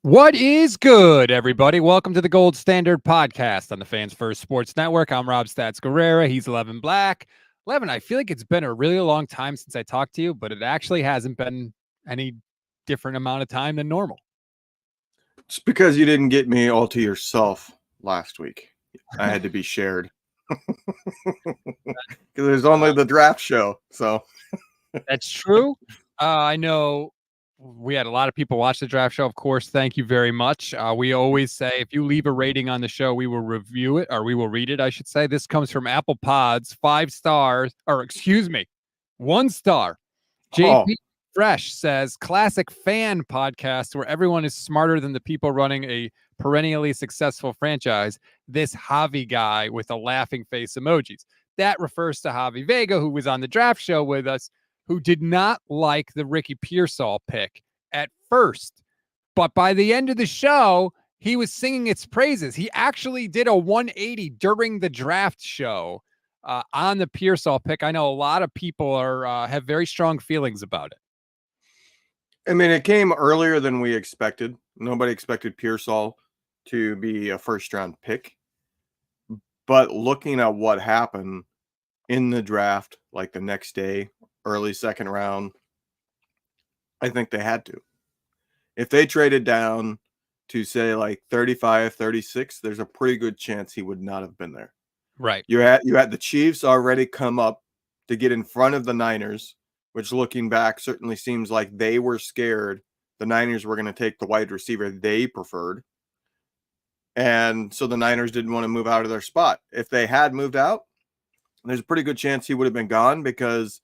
What is good, everybody? Welcome to the Gold Standard Podcast on the Fans First Sports Network. I'm Rob Stats Guerrera. He's Levin Black. Levin, I feel like it's been a really long time since I talked to you, but it actually hasn't been any different amount of time than normal. It's because you didn't get me all to yourself last week. I had to be shared. Because there's only the draft show. So That's true. I know we had a lot of people watch the draft show. Of course, thank you very much. We always say if you leave a rating on the show, we will review it, or we will read it, I should say. This comes from Apple Pods, 5 stars, or excuse me, 1 star. JP Fresh says, classic fan podcast where everyone is smarter than the people running a perennially successful franchise. This Javi guy with a laughing face emojis. That refers to Javi Vega, who was on the draft show with us, who did not like the Ricky Pearsall pick at first. But by the end of the show, he was singing its praises. He actually did a 180 during the draft show on the Pearsall pick. I know a lot of people have very strong feelings about it. I mean, it came earlier than we expected. Nobody expected Pearsall to be a first-round pick. But looking at what happened in the draft, like the next day, early second round, I think they had to. If they traded down to, say, like 35, 36, there's a pretty good chance he would not have been there. Right. You had the Chiefs already come up to get in front of the Niners, which looking back certainly seems like they were scared the Niners were going to take the wide receiver they preferred. And so the Niners didn't want to move out of their spot. If they had moved out, there's a pretty good chance he would have been gone because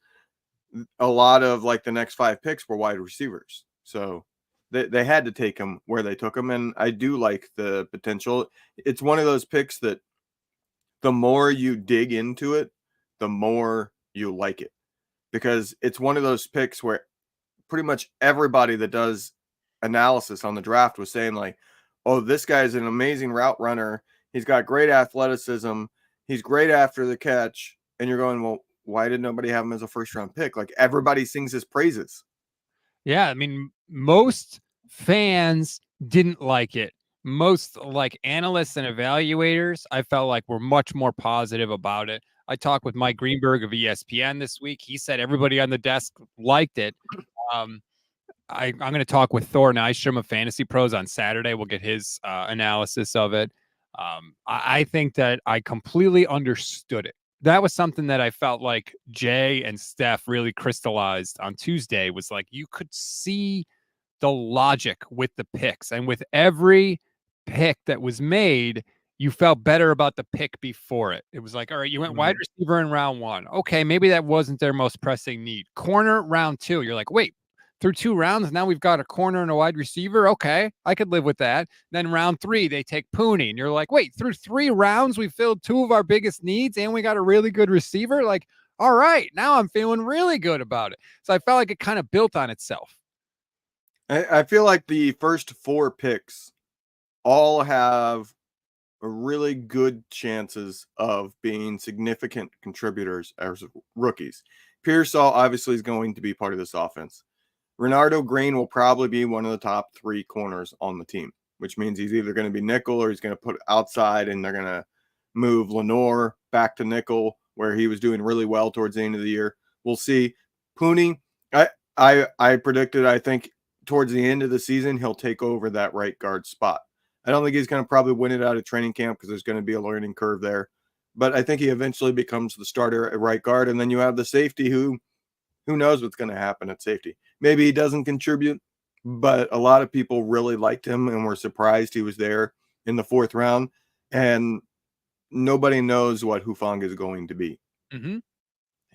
a lot of like the next 5 picks were wide receivers. So they had to take him where they took him. And I do like the potential. It's one of those picks that the more you dig into it, the more you like it. Because it's one of those picks where pretty much everybody that does analysis on the draft was saying like, oh, this guy's an amazing route runner. He's got great athleticism. He's great after the catch. And you're going, well, why did nobody have him as a first-round pick? Like, everybody sings his praises. Yeah, I mean, most fans didn't like it. Most like analysts and evaluators, I felt like were much more positive about it. I talked with Mike Greenberg of ESPN this week. He said everybody on the desk liked it. I'm going to talk with Thor Nystrom of Fantasy Pros on Saturday. We'll get his analysis of it. I think that I completely understood it. That was something that I felt like Jay and Steph really crystallized on Tuesday, was like you could see the logic with the picks. And with every pick that was made, you felt better about the pick before it. It was like, all right, you went wide receiver in round 1. Okay, maybe that wasn't their most pressing need. Corner round 2. You're like, wait, through 2 rounds, now we've got a corner and a wide receiver. Okay, I could live with that. Then round 3, they take Pooney, and you're like, wait, through 3 rounds, we filled 2 of our biggest needs, and we got a really good receiver. Like, all right, now I'm feeling really good about it. So I felt like it kind of built on itself. I feel like the first 4 picks all have really good chances of being significant contributors as rookies. Pearsall obviously is going to be part of this offense. Renardo Green will probably be one of the top 3 corners on the team, which means he's either going to be nickel or he's going to put outside, and they're going to move Lenore back to nickel where he was doing really well towards the end of the year. We'll see. Pooney, I predicted, I think towards the end of the season, he'll take over that right guard spot. I don't think he's going to probably win it out of training camp because there's going to be a learning curve there. But I think he eventually becomes the starter at right guard. And then you have the safety who knows what's going to happen at safety. Maybe he doesn't contribute, but a lot of people really liked him and were surprised he was there in the 4th round. And nobody knows what Hufanga is going to be. Mm-hmm.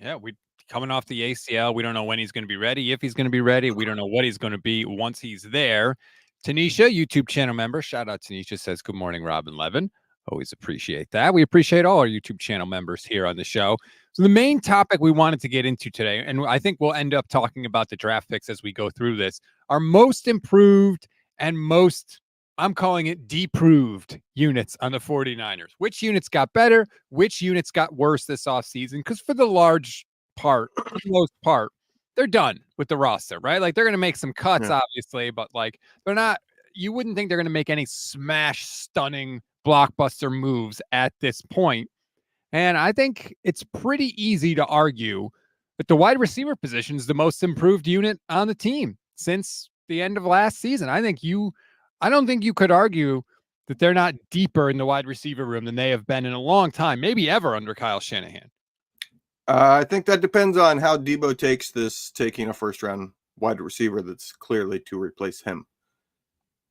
Yeah, we coming off the ACL. We don't know when he's going to be ready, if he's going to be ready. We don't know what he's going to be once he's there. Tanisha, YouTube channel member, shout out Tanisha, says, good morning, Rob and Levin. Always appreciate that. We appreciate all our YouTube channel members here on the show. So the main topic we wanted to get into today, and I think we'll end up talking about the draft picks as we go through this, are most improved and most, I'm calling it deproved units on the 49ers. Which units got better? Which units got worse this offseason? Because for the most part, they're done with the roster, right? Like they're going to make some cuts, obviously, but like they're not, you wouldn't think they're going to make any smash, stunning, blockbuster moves at this point. And I think it's pretty easy to argue that the wide receiver position is the most improved unit on the team since the end of last season. I don't think you could argue that they're not deeper in the wide receiver room than they have been in a long time, maybe ever under Kyle Shanahan. I think that depends on how Debo takes this, taking a first-round wide receiver that's clearly to replace him.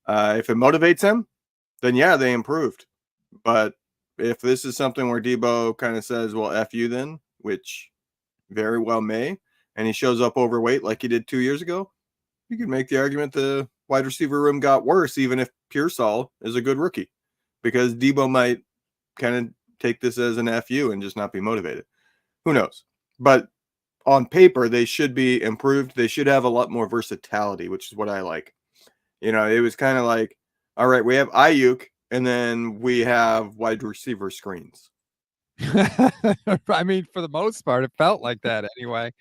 If it motivates him, then yeah, they improved. But if this is something where Debo kind of says, well, F you then, which very well may, and he shows up overweight like he did 2 years ago, you could make the argument the wide receiver room got worse, even if Pearsall is a good rookie, because Debo might kind of take this as an FU and just not be motivated. Who knows? But on paper, they should be improved. They should have a lot more versatility, which is what I like. You know, it was kind of like, all right, we have Ayuk, and then we have wide receiver screens. I mean, for the most part, it felt like that anyway.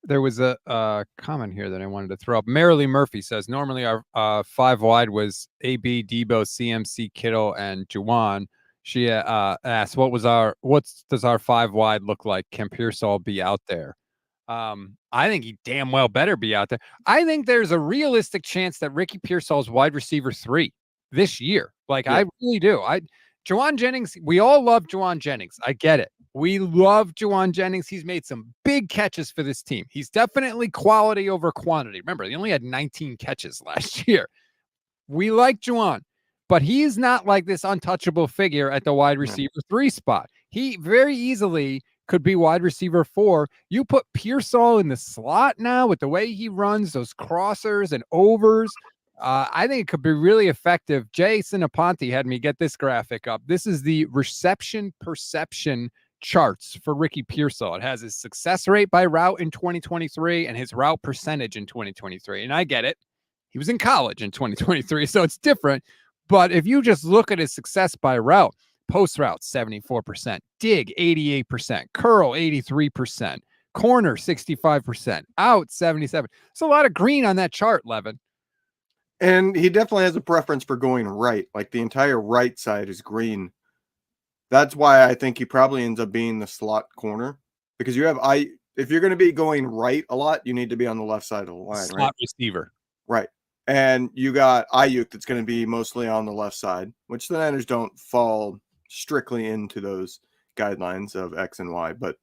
There was a comment here that I wanted to throw up. Marilee Murphy says, normally our 5 wide was AB, Debo, CMC, Kittle, and Juwan. She asked, what does our 5 wide look like? Can Pearsall be out there? I think he damn well better be out there. I think there's a realistic chance that Ricky Pearsall's wide receiver 3 this year. Like, yeah. I really do. Juwan Jennings, we all love Juwan Jennings. I get it. We love Juwan Jennings. He's made some big catches for this team. He's definitely quality over quantity. Remember, he only had 19 catches last year. We like Juwan, but he's not like this untouchable figure at the wide receiver 3 spot. He very easily could be wide receiver 4. You put Pearsall in the slot now with the way he runs those crossers and overs. I think it could be really effective. Jason Aponte had me get this graphic up. This is the reception perception charts for Ricky Pearsall. It has his success rate by route in 2023 and his route percentage in 2023. And I get it. He was in college in 2023, so it's different. But if you just look at his success by route, post route, 74%, dig, 88%, curl, 83%, corner, 65%, out, 77%. It's a lot of green on that chart, Levin. And he definitely has a preference for going right. Like, the entire right side is green. That's why I think he probably ends up being the slot corner, because you have if you're going to be going right a lot, you need to be on the left side of the line, slot right? Receiver. Right. And you got Ayuk that's going to be mostly on the left side, which the Niners don't fall strictly into those guidelines of X and Y, but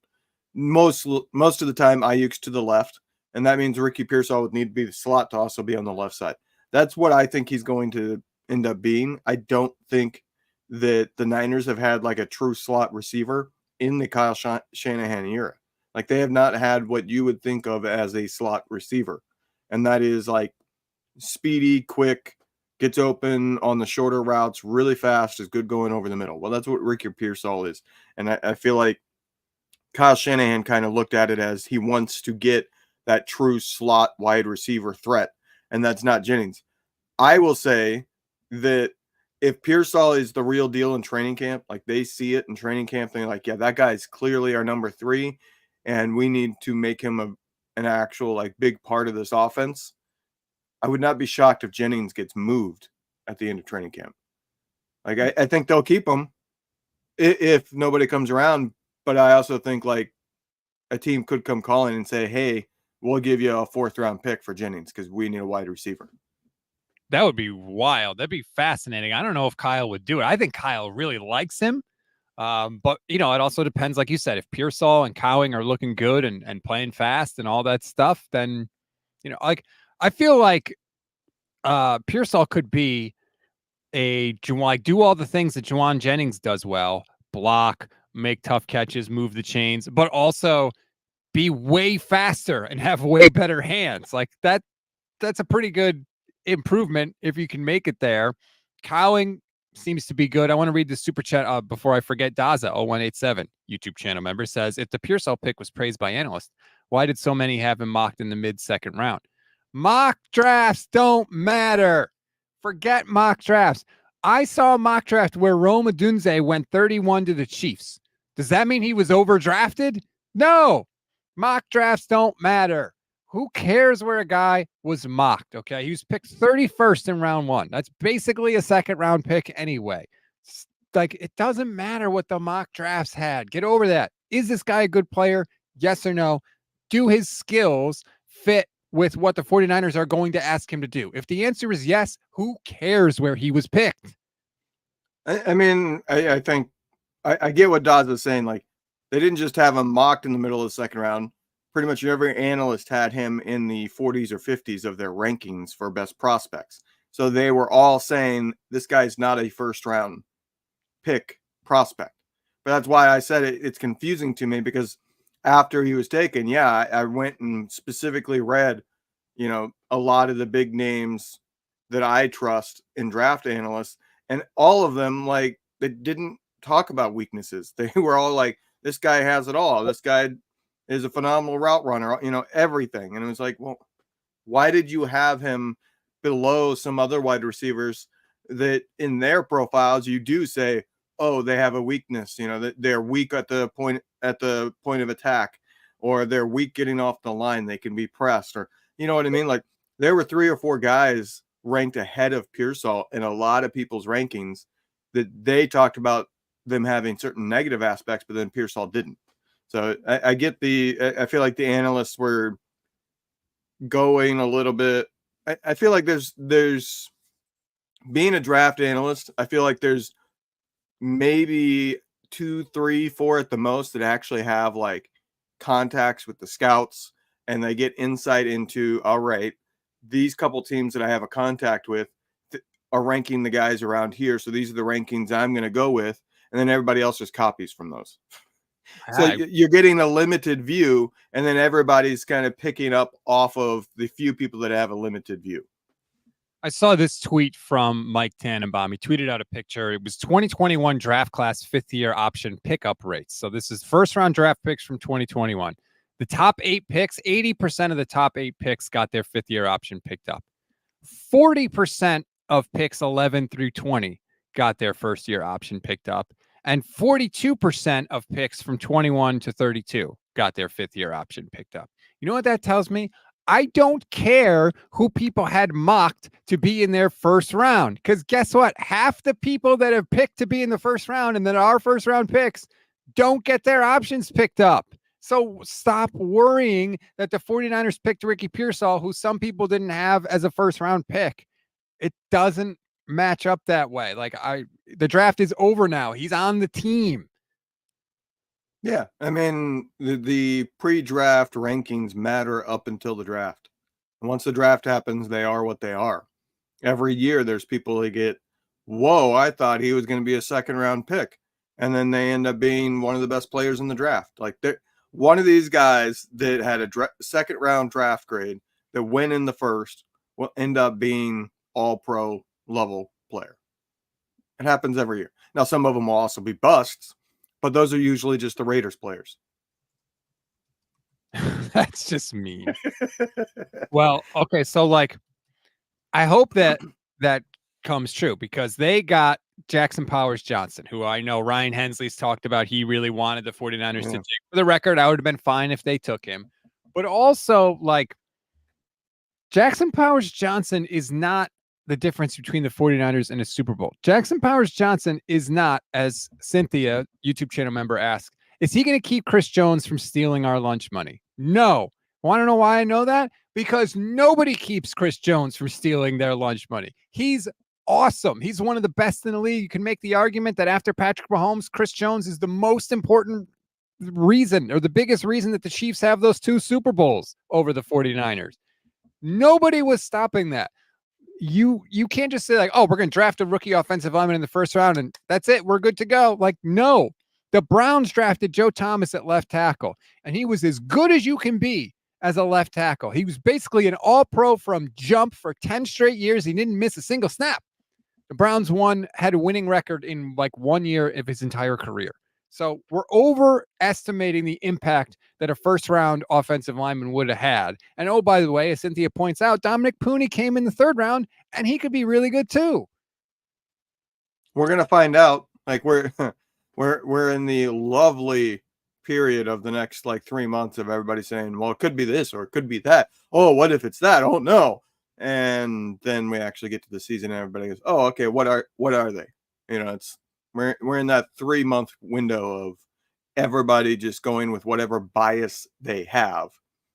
most of the time Ayuk's to the left, and that means Ricky Pearsall would need to be the slot to also be on the left side. That's what I think he's going to end up being. I don't think that the Niners have had like a true slot receiver in the Kyle Shanahan era. Like, they have not had what you would think of as a slot receiver. And that is like speedy, quick, gets open on the shorter routes, really fast, is good going over the middle. Well, that's what Ricky Pearsall is. And I feel like Kyle Shanahan kind of looked at it as he wants to get that true slot wide receiver threat. And that's not Jennings. I will say that if Pearsall is the real deal in training camp, like they see it in training camp, they're like, yeah, that guy's clearly our number 3, and we need to make him an actual like big part of this offense. I would not be shocked if Jennings gets moved at the end of training camp. Like, I think they'll keep him if nobody comes around, but I also think like a team could come calling and say, hey, we'll give you a 4th round pick for Jennings because we need a wide receiver. That would be wild. That'd be fascinating. I don't know if Kyle would do it. I think Kyle really likes him. But, you know, it also depends, like you said, if Pearsall and Cowing are looking good and playing fast and all that stuff, then, you know, like, I feel like Pearsall could be do all the things that Juwan Jennings does well, block, make tough catches, move the chains, but also be way faster and have way better hands. Like, that's a pretty good improvement if you can make it there. Cowing seems to be good. I want to read the super chat before I forget. Daza 0187 YouTube channel member says, if the Pearsall pick was praised by analysts, why did so many have him mocked in the mid-second round? Mock drafts don't matter. Forget mock drafts. I saw a mock draft where Rome Odunze went 31 to the Chiefs. Does that mean he was overdrafted? No. Mock drafts don't matter. Who cares where a guy was mocked? Okay. He was picked 31st in round 1. That's basically a second round pick anyway. Like, it doesn't matter what the mock drafts had. Get over that. Is this guy a good player? Yes or no? Do his skills fit with what the 49ers are going to ask him to do? If the answer is yes, who cares where he was picked? I mean, I think I get what Dodds was saying. Like, they didn't just have him mocked in the middle of the second round. Pretty much every analyst had him in the 40s or 50s of their rankings for best prospects. So they were all saying this guy's not a first round pick prospect. But that's why I said it's confusing to me, because after he was taken, yeah, I went and specifically read, a lot of the big names that I trust in draft analysts, and all of them, like, they didn't talk about weaknesses. They were all like, this guy has it all. This guy is a phenomenal route runner, everything. And it was like, well, why did you have him below some other wide receivers that in their profiles you do say, oh, they have a weakness, that they're weak at the point of attack, or they're weak getting off the line, they can be pressed, or you know what I mean? Like, there were 3 or 4 guys ranked ahead of Pearsall in a lot of people's rankings that they talked about them having certain negative aspects, but then Pearsall didn't. So I get I feel like the analysts were going a little bit. I feel like there's being a draft analyst, I feel like there's maybe 2, 3, 4 at the most that actually have like contacts with the scouts, and they get insight into, all right, these couple teams that I have a contact with are ranking the guys around here, so these are the rankings I'm going to go with, and then everybody else just copies from those. So you're getting a limited view, and then everybody's kind of picking up off of the few people that have a limited view. I saw this tweet from Mike Tannenbaum. He tweeted out a picture. It was 2021 draft class 5th-year option pickup rates. So this is first-round draft picks from 2021. The top 8 picks, 80% of the top 8 picks got their 5th-year option picked up. 40% of picks 11 through 20 got their first-year option picked up. And 42% of picks from 21 to 32 got their 5th-year option picked up. You know what that tells me? I don't care who people had mocked to be in their first round, because guess what? Half the people that have picked to be in the first round and that are first round picks don't get their options picked up. So stop worrying that the 49ers picked Ricky Pearsall, who some people didn't have as a first round pick. It doesn't match up that way. Like, the draft is over now. He's on the team. Yeah, I mean, the pre-draft rankings matter up until the draft. And once the draft happens, they are what they are. Every year there's people that get, whoa, I thought he was going to be a second-round pick, and then they end up being one of the best players in the draft. Like, one of these guys that had a second-round draft grade that went in the first will end up being all-pro level player. It happens every year. Now, some of them will also be busts, but those are usually just the Raiders players. That's just mean. Well, okay, so like, I hope that comes true, because they got Jackson Powers Johnson, who I know Ryan Hensley's talked about. He really wanted the 49ers to take. For the record, I would have been fine if they took him. But also, like, Jackson Powers Johnson is not the difference between the 49ers and a Super Bowl. Jackson Powers Johnson is not, as Cynthia, YouTube channel member, asked, is he going to keep Chris Jones from stealing our lunch money? No. Want to know why I know that? Because nobody keeps Chris Jones from stealing their lunch money. He's awesome. He's one of the best in the league. You can make the argument that after Patrick Mahomes, Chris Jones is the most important reason, or the biggest reason, that the Chiefs have those 2 Super Bowls over the 49ers. Nobody was stopping that. You can't just say, like, oh, we're going to draft a rookie offensive lineman in the first round and that's it, we're good to go. Like, no. The Browns drafted Joe Thomas at left tackle, and he was as good as you can be as a left tackle. He was basically an all-pro from jump for 10 straight years. He didn't miss a single snap. The Browns had a winning record in like 1 year of his entire career. So we're overestimating the impact that a first-round offensive lineman would have had. And oh, by the way, as Cynthia points out, Dominic Pooney came in the 3rd round, and he could be really good too. We're gonna find out. Like, we're in the lovely period of the next like 3 months of everybody saying, well, it could be this or it could be that. Oh, what if it's that? Oh no. And then we actually get to the season and everybody goes, oh, okay, what are they? It's we're in that 3-month window of everybody just going with whatever bias they have,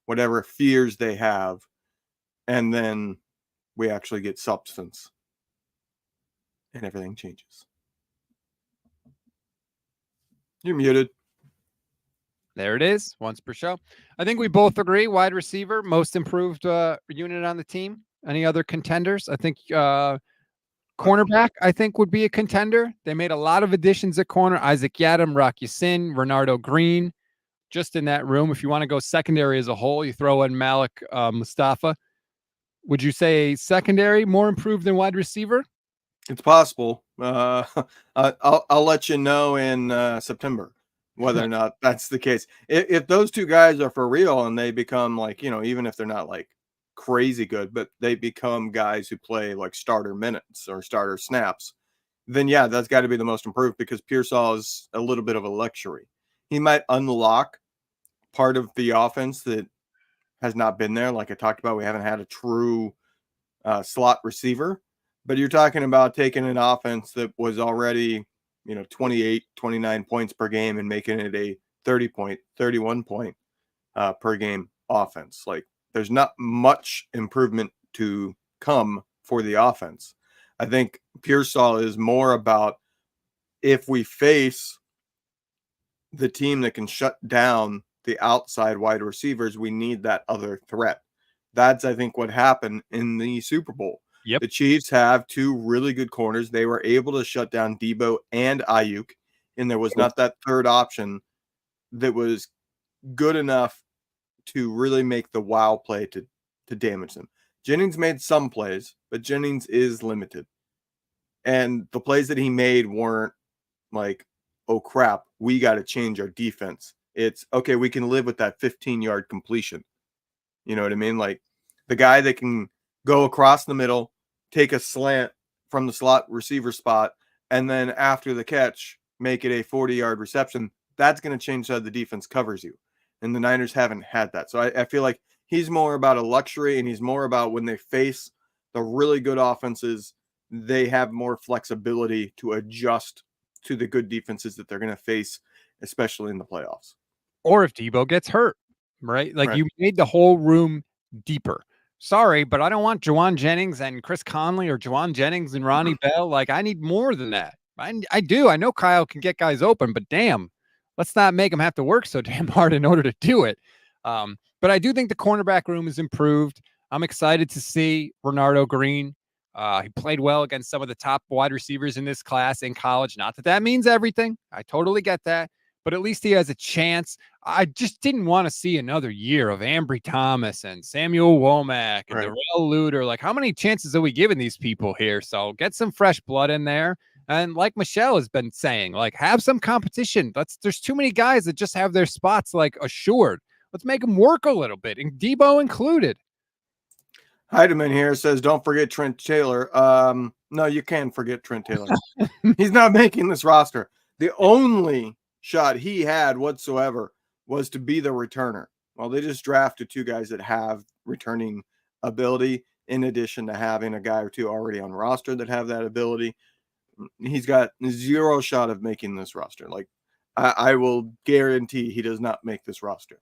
whatever fears they have, and then we actually get substance and everything changes. You're muted. There it is, once per show. I think we both agree, wide receiver, most improved unit on the team. Any other contenders? I think cornerback, I think, would be a contender. They made a lot of additions at corner. Isaac Yadam, Rock Ya-Sin, Renardo Green, just in that room. If you want to go secondary as a whole, you throw in Malik Mustafa. Would you say secondary more improved than wide receiver? It's possible. I'll let you know in September whether or not that's the case. If those two guys are for real and they become like, even if they're not like crazy good, but they become guys who play like starter minutes or starter snaps, then yeah, that's got to be the most improved because Pearsall is a little bit of a luxury. He might unlock part of the offense that has not been there. Like I talked about, we haven't had a true slot receiver, but you're talking about taking an offense that was already, 28, 29 points per game and making it a 31 point per game offense. Like there's not much improvement to come for the offense. I think Pearsall is more about if we face the team that can shut down the outside wide receivers, we need that other threat. That's, I think, what happened in the Super Bowl. Yep. The Chiefs have two really good corners. They were able to shut down Debo and Ayuk, and there was not that third option that was good enough to really make the wow play to damage them. Jennings made some plays, but Jennings is limited. And the plays that he made weren't like, oh crap, we got to change our defense. It's okay, we can live with that 15-yard completion. You know what I mean? Like the guy that can go across the middle, take a slant from the slot receiver spot, and then after the catch, make it a 40-yard reception. That's going to change how the defense covers you. And the Niners haven't had that. So I feel like he's more about a luxury, and he's more about when they face the really good offenses, they have more flexibility to adjust to the good defenses that they're going to face, especially in the playoffs. Or if Debo gets hurt, right? Like Right. you made the whole room deeper. Sorry, but I don't want Juwan Jennings and Chris Conley or Juwan Jennings and Ronnie Bell. Like I need more than that. I do. I know Kyle can get guys open, but damn, let's not make him have to work so damn hard in order to do it. But I do think the cornerback room is improved. I'm excited to see Renardo Green. He played well against some of the top wide receivers in this class in college. Not that that means everything. I totally get that. But at least he has a chance. I just didn't want to see another year of Ambry Thomas and Samuel Womack and Right. Darrell Luter. Like, how many chances are we giving these people here? So get some fresh blood in there. And like Michelle has been saying, like, have some competition. There's too many guys that just have their spots like assured. Let's make them work a little bit, and Debo included. Heidemann here says, don't forget Trent Taylor. No, you can forget Trent Taylor. He's not making this roster. The only shot he had whatsoever was to be the returner. Well, they just drafted two guys that have returning ability in addition to having a guy or two already on roster that have that ability. He's got zero shot of making this roster. Like I will guarantee he does not make this roster,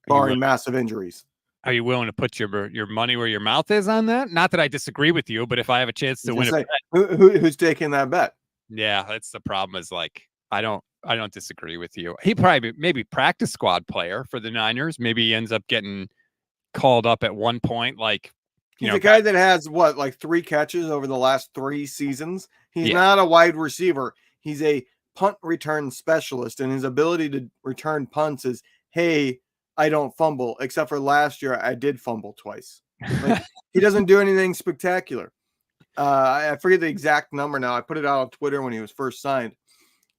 barring massive injuries. Are you willing to put your money where your mouth is on that? Not that I disagree with you, but if I have a chance to win who's taking that bet? Yeah, that's the problem. Is like I don't disagree with you. He probably maybe practice squad player for the Niners. Maybe he ends up getting called up at one point. Like he's a guy that has like 3 catches over the last 3 seasons. He's not a wide receiver. He's a punt return specialist, and his ability to return punts is, hey, I don't fumble, except for last year I did fumble twice. Like he doesn't do anything spectacular. I forget the exact number now. I put it out on Twitter when he was first signed,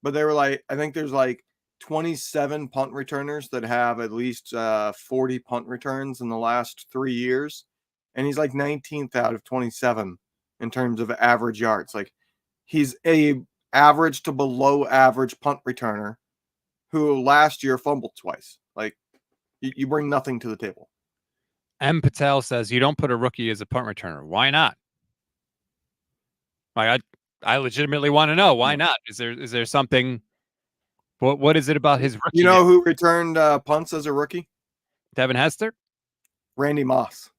but they were like, I think there's like 27 punt returners that have at least 40 punt returns in the last 3 years. And he's like 19th out of 27 in terms of average yards. Like he's a average to below average punt returner who last year fumbled twice. Like, you bring nothing to the table. M. Patel says you don't put a rookie as a punt returner. Why not? Like, I legitimately want to know why not. Is there something? What is it about his rookie? You know who returned punts as a rookie? Devin Hester? Randy Moss.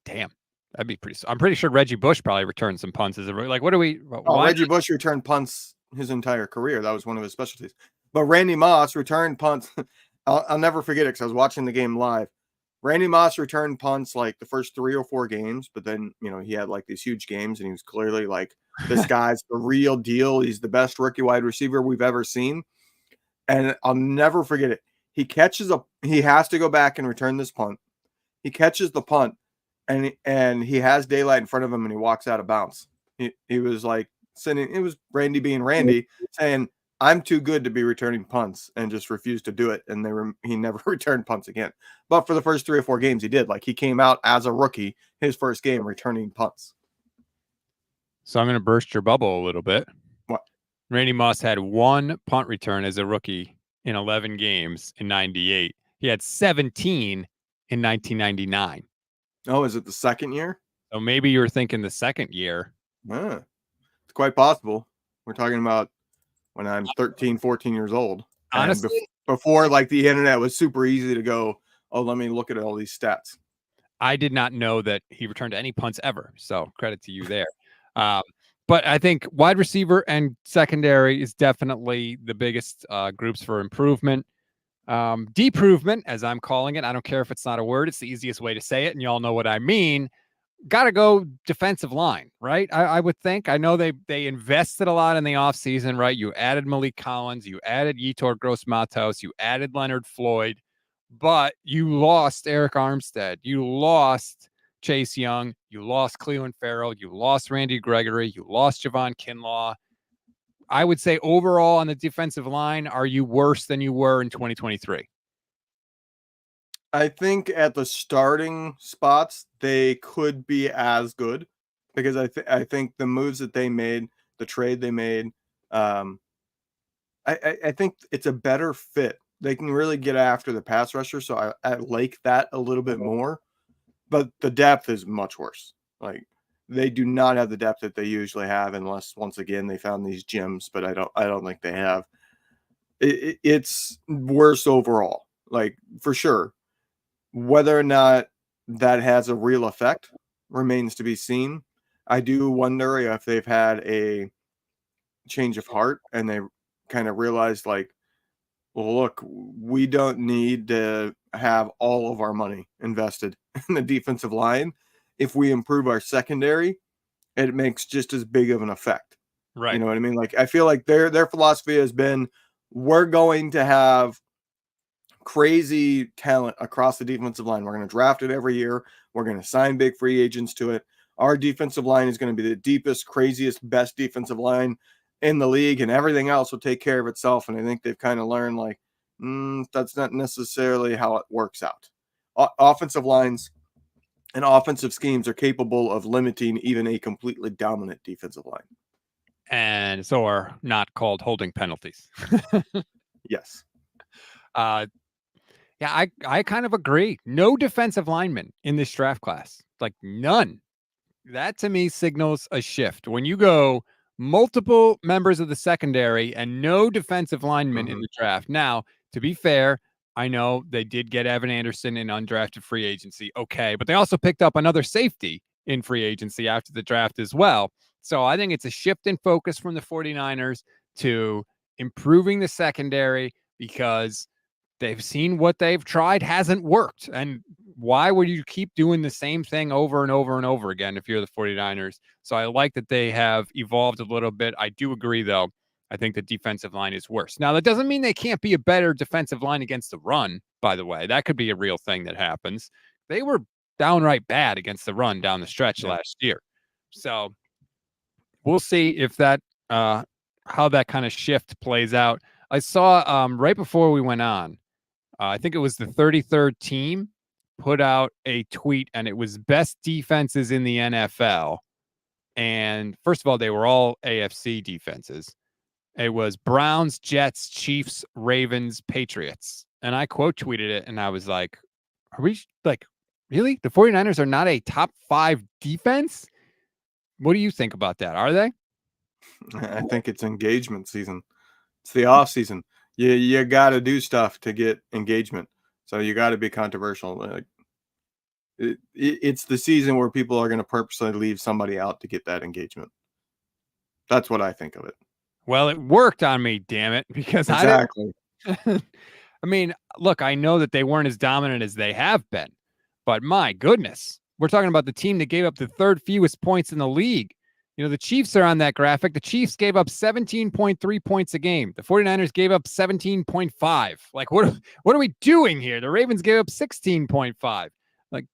Damn, that'd be pretty. I'm pretty sure Reggie Bush probably returned some punts as a rookie. Like, what do we? Reggie Bush returned punts his entire career. That was one of his specialties. But Randy Moss returned punts. I'll never forget it because I was watching the game live. Randy Moss returned punts like the first 3 or 4 games, but then, he had like these huge games and he was clearly like, this guy's the real deal. He's the best rookie wide receiver we've ever seen. And I'll never forget it. He has to go back and return this punt. He catches the punt and he has daylight in front of him and he walks out of bounds. He was like sitting, it was Randy being Randy saying, I'm too good to be returning punts, and just refused to do it. And he never returned punts again. But for the first 3 or 4 games, he did. Like, he came out as a rookie, his first game, returning punts. So I'm going to burst your bubble a little bit. What? Randy Moss had 1 punt return as a rookie in 11 games in 98. He had 17 in 1999. Oh, is it the second year? So maybe you were thinking the second year. It's quite possible. We're talking about when I'm 13, 14 years old. Honestly, before like the internet was super easy to go, oh, let me look at all these stats. I did not know that he returned any punts ever. So credit to you there. But I think wide receiver and secondary is definitely the biggest groups for improvement. Deprovement, as I'm calling it. I don't care if it's not a word. It's the easiest way to say it. And y'all know what I mean. Got to go defensive line, right? I would think. I know they invested a lot in the offseason, right? You added Malik Collins, you added Yetur Gross-Matos, you added Leonard Floyd, but you lost Eric Armstead. You lost Chase Young. You lost Cleveland Farrell. You lost Randy Gregory. You lost Javon Kinlaw. I would say overall on the defensive line, are you worse than you were in 2023? I think at the starting spots, they could be as good because I think the moves that they made, the trade they made, I think it's a better fit. They can really get after the pass rusher, so I like that a little bit more. But the depth is much worse. Like, they do not have the depth that they usually have, unless once again they found these gems. But I don't think they have. It's worse overall, like for sure. Whether or not that has a real effect remains to be seen. I do wonder if they've had a change of heart and they kind of realized, like, well, look, we don't need to have all of our money invested in the defensive line. If we improve our secondary, it makes just as big of an effect. Right. You know what I mean? Like, I feel like their philosophy has been, we're going to have crazy talent across the defensive line. We're going to draft it every year. We're going to sign big free agents to it. Our defensive line is going to be the deepest, craziest, best defensive line in the league, and everything else will take care of itself. And I think they've kind of learned, like, that's not necessarily how it works out. Offensive lines and offensive schemes are capable of limiting even a completely dominant defensive line. And so are not called holding penalties. Yes. Yeah, I kind of agree. No defensive linemen in this draft class, like none. That to me signals a shift. When you go multiple members of the secondary and no defensive linemen in the draft. Now, to be fair, I know they did get Evan Anderson in undrafted free agency. Okay, but they also picked up another safety in free agency after the draft as well. So I think it's a shift in focus from the 49ers to improving the secondary because they've seen what they've tried hasn't worked. And why would you keep doing the same thing over and over and over again if you're the 49ers? So I like that they have evolved a little bit. I do agree, though. I think the defensive line is worse. Now, that doesn't mean they can't be a better defensive line against the run, by the way. That could be a real thing that happens. They were downright bad against the run down the stretch last year. So we'll see if that how that kind of shift plays out. I saw right before we went on, I think it was the 33rd team put out a tweet, and it was best defenses in the NFL. And first of all, they were all AFC defenses. It was Browns, Jets, Chiefs, Ravens, Patriots. And I quote tweeted it and I was like, are we like, really? The 49ers are not a top 5 defense? What do you think about that? Are they? I think it's engagement season. It's the off season. You got to do stuff to get engagement. So you got to be controversial. Like it's the season where people are going to purposely leave somebody out to get that engagement. That's what I think of it. Well, it worked on me, damn it, because Exactly. I mean, look, I know that they weren't as dominant as they have been, but my goodness, we're talking about the team that gave up the third fewest points in the league. You know, the Chiefs are on that graphic. The Chiefs gave up 17.3 points a game. The 49ers gave up 17.5. Like, what are we doing here? The Ravens gave up 16.5. Like,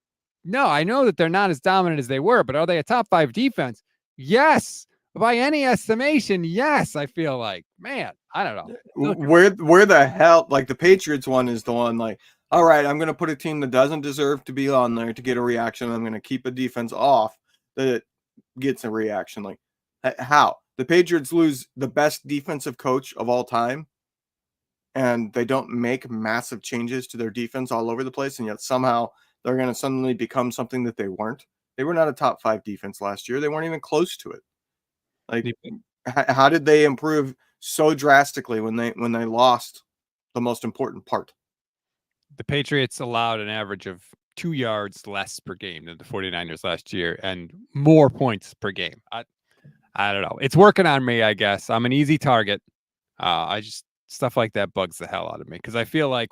no, I know that they're not as dominant as they were, but are they a top 5 defense? Yes. By any estimation, yes, I feel like. Man, I don't know. Where the hell, like the Patriots one is the one like, all right, I'm going to put a team that doesn't deserve to be on there to get a reaction. I'm going to keep a defense off that gets a reaction. Like, how? The Patriots lose the best defensive coach of all time, and they don't make massive changes to their defense all over the place, and yet somehow they're going to suddenly become something that they weren't. They were not a top 5 defense last year. They weren't even close to it. Like, how did they improve so drastically when they lost the most important part? The Patriots allowed an average of 2 yards less per game than the 49ers last year and more points per game. I don't know. It's working on me, I guess. I'm an easy target. I just stuff like that bugs the hell out of me because I feel like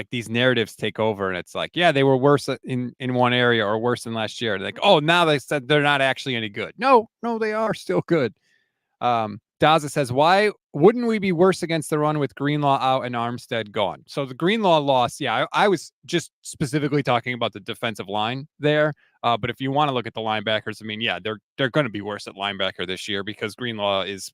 these narratives take over and it's like, yeah, they were worse in one area or worse than last year. Like, oh, now they said they're not actually any good. No, they are still good. Daza says, why wouldn't we be worse against the run with Greenlaw out and Armstead gone? So the Greenlaw loss, yeah, I was just specifically talking about the defensive line there. But if you want to look at the linebackers, I mean, yeah, they're going to be worse at linebacker this year because Greenlaw is,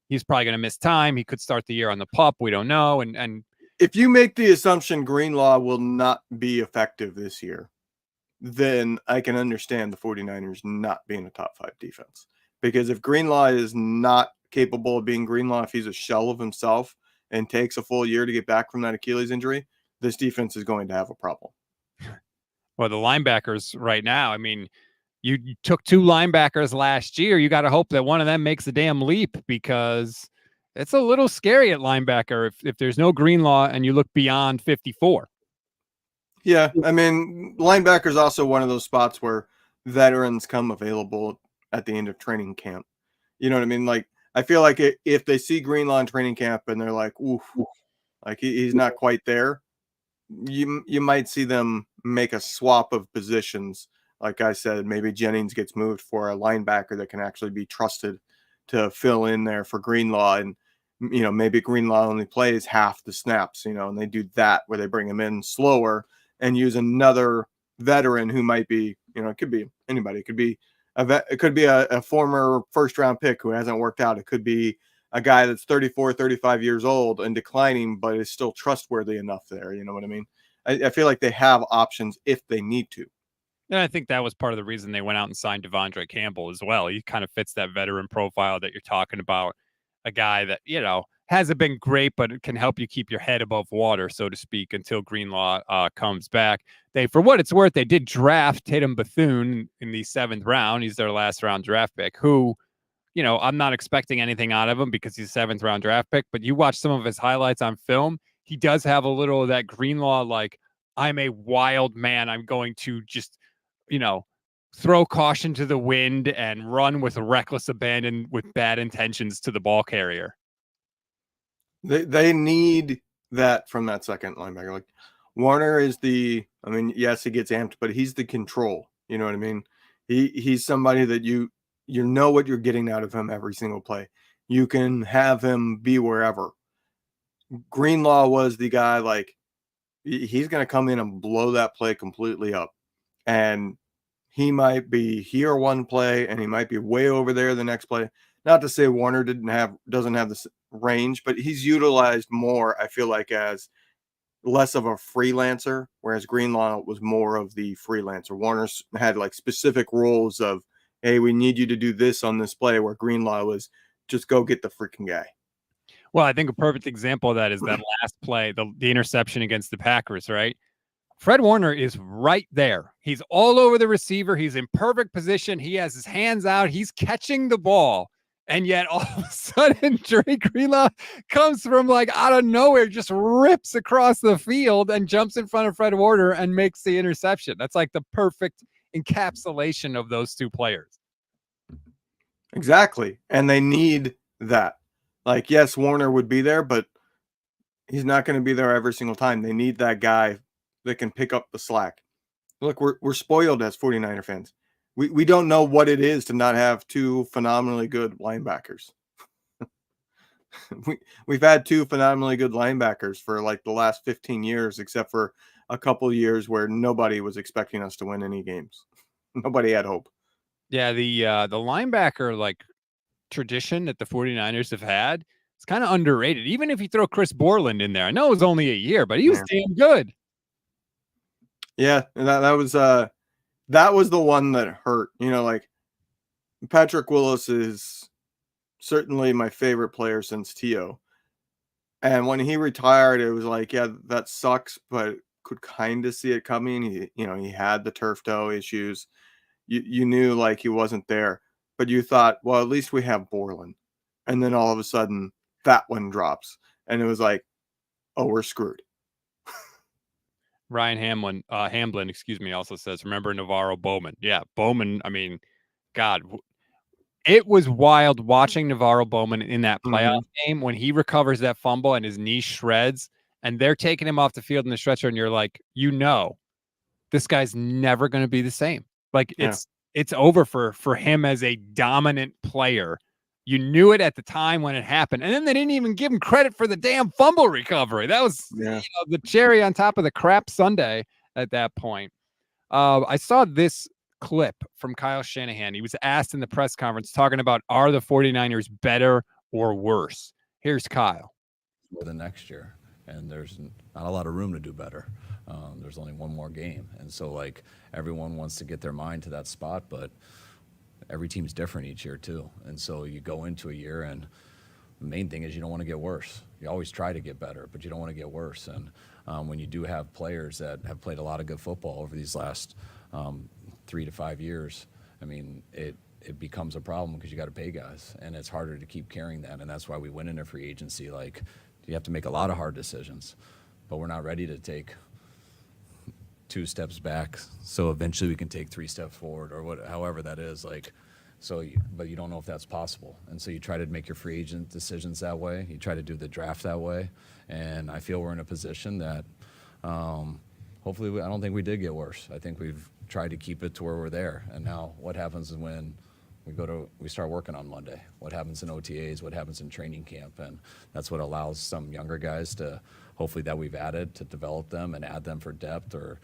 he's probably going to miss time. He could start the year on the pup. We don't know. And if you make the assumption Greenlaw will not be effective this year, then I can understand the 49ers not being a top 5 defense. Because if Greenlaw is not capable of being Greenlaw, if he's a shell of himself and takes a full year to get back from that Achilles injury, this defense is going to have a problem. Well, the linebackers right now, I mean, you took 2 linebackers last year. You got to hope that one of them makes a damn leap because it's a little scary at linebacker if there's no Greenlaw and you look beyond 54. Yeah, I mean, linebacker is also one of those spots where veterans come available at the end of training camp. You know what I mean? Like, I feel like if they see Greenlaw in training camp and they're like, oof, like he's not quite there, you might see them make a swap of positions. Like I said, maybe Jennings gets moved for a linebacker that can actually be trusted to fill in there for Greenlaw. And, maybe Greenlaw only plays half the snaps, and they do that where they bring him in slower and use another veteran who might be, it could be anybody. It could be it could be a former first round pick who hasn't worked out. It could be a guy that's 34, 35 years old and declining, but is still trustworthy enough there. You know what I mean? I feel like they have options if they need to. And I think that was part of the reason they went out and signed Devondre Campbell as well. He kind of fits that veteran profile that you're talking about. A guy that, hasn't been great, but can help you keep your head above water, so to speak, until Greenlaw comes back. For what it's worth, they did draft Tatum Bethune in the 7th round. He's their last round draft pick, who, I'm not expecting anything out of him because he's a 7th round draft pick, but you watch some of his highlights on film, he does have a little of that Greenlaw, like, I'm a wild man. I'm going to just, throw caution to the wind and run with reckless abandon with bad intentions to the ball carrier. They need that from that second linebacker. Like, Warner is yes, he gets amped, but he's the control. You know what I mean? He's somebody that you know what you're getting out of him every single play. You can have him be wherever. Greenlaw was the guy, like, he's going to come in and blow that play completely up. And he might be here one play and he might be way over there the next play. Not to say Warner doesn't have this range, but he's utilized more, I feel like, as less of a freelancer, whereas Greenlaw was more of the freelancer. Warner's had like specific roles of, hey, we need you to do this on this play, where Greenlaw was just go get the freaking guy. Well, I think a perfect example of that is that last play, the interception against the Packers, right? Fred Warner is right there. He's all over the receiver. He's in perfect position. He has his hands out. He's catching the ball. And yet all of a sudden, Drake Greenlaw comes from like out of nowhere, just rips across the field and jumps in front of Fred Warner and makes the interception. That's like the perfect encapsulation of those two players. Exactly. And they need that. Like, yes, Warner would be there, but he's not going to be there every single time. They need that guy that can pick up the slack. Look, we're spoiled as 49er fans. We don't know what it is to not have two phenomenally good linebackers. We've had two phenomenally good linebackers for like the last 15 years, except for a couple of years where nobody was expecting us to win any games. Nobody had hope. Yeah, the linebacker like tradition that the 49ers have had, it's kind of underrated. Even if you throw Chris Borland in there. I know it was only a year, but he was damn good. Yeah, and that was the one that hurt. You know, like Patrick Willis is certainly my favorite player since Tio. And when he retired, it was like, yeah, that sucks, but could kind of see it coming. He had the turf toe issues. You knew like he wasn't there, but you thought, well, at least we have Borland. And then all of a sudden that one drops. And it was like, oh, we're screwed. Ryan Hamblin, also says, remember Navarro Bowman. Yeah, Bowman, I mean, God, it was wild watching Navarro Bowman in that playoff game when he recovers that fumble and his knee shreds and they're taking him off the field in the stretcher and you're like, this guy's never going to be the same. Like it's over for him as a dominant player. You knew it at the time when it happened. And then they didn't even give him credit for the damn fumble recovery. That was the cherry on top of the crap sundae at that point. I saw this clip from Kyle Shanahan. He was asked in the press conference talking about, are the 49ers better or worse? Here's Kyle. For the next year, and there's not a lot of room to do better. There's only one more game. And so, like, everyone wants to get their mind to that spot, but every team's different each year, too. And so you go into a year, and the main thing is you don't want to get worse. You always try to get better, but you don't want to get worse. And when you do have players that have played a lot of good football over these last 3 to 5 years, I mean, it becomes a problem because you got to pay guys, and it's harder to keep carrying that. And that's why we went into free agency. Like, you have to make a lot of hard decisions, but we're not ready to take 2 steps back, so eventually we can take 3 steps forward, or however that is. Like, but you don't know if that's possible, and so you try to make your free agent decisions that way. You try to do the draft that way, and I feel we're in a position that hopefully I don't think we did get worse. I think we've tried to keep it to where we're there. And now what happens when we start working on Monday? What happens in OTAs? What happens in training camp? And that's what allows some younger guys to, hopefully that we've added, to develop them and add them for depth, or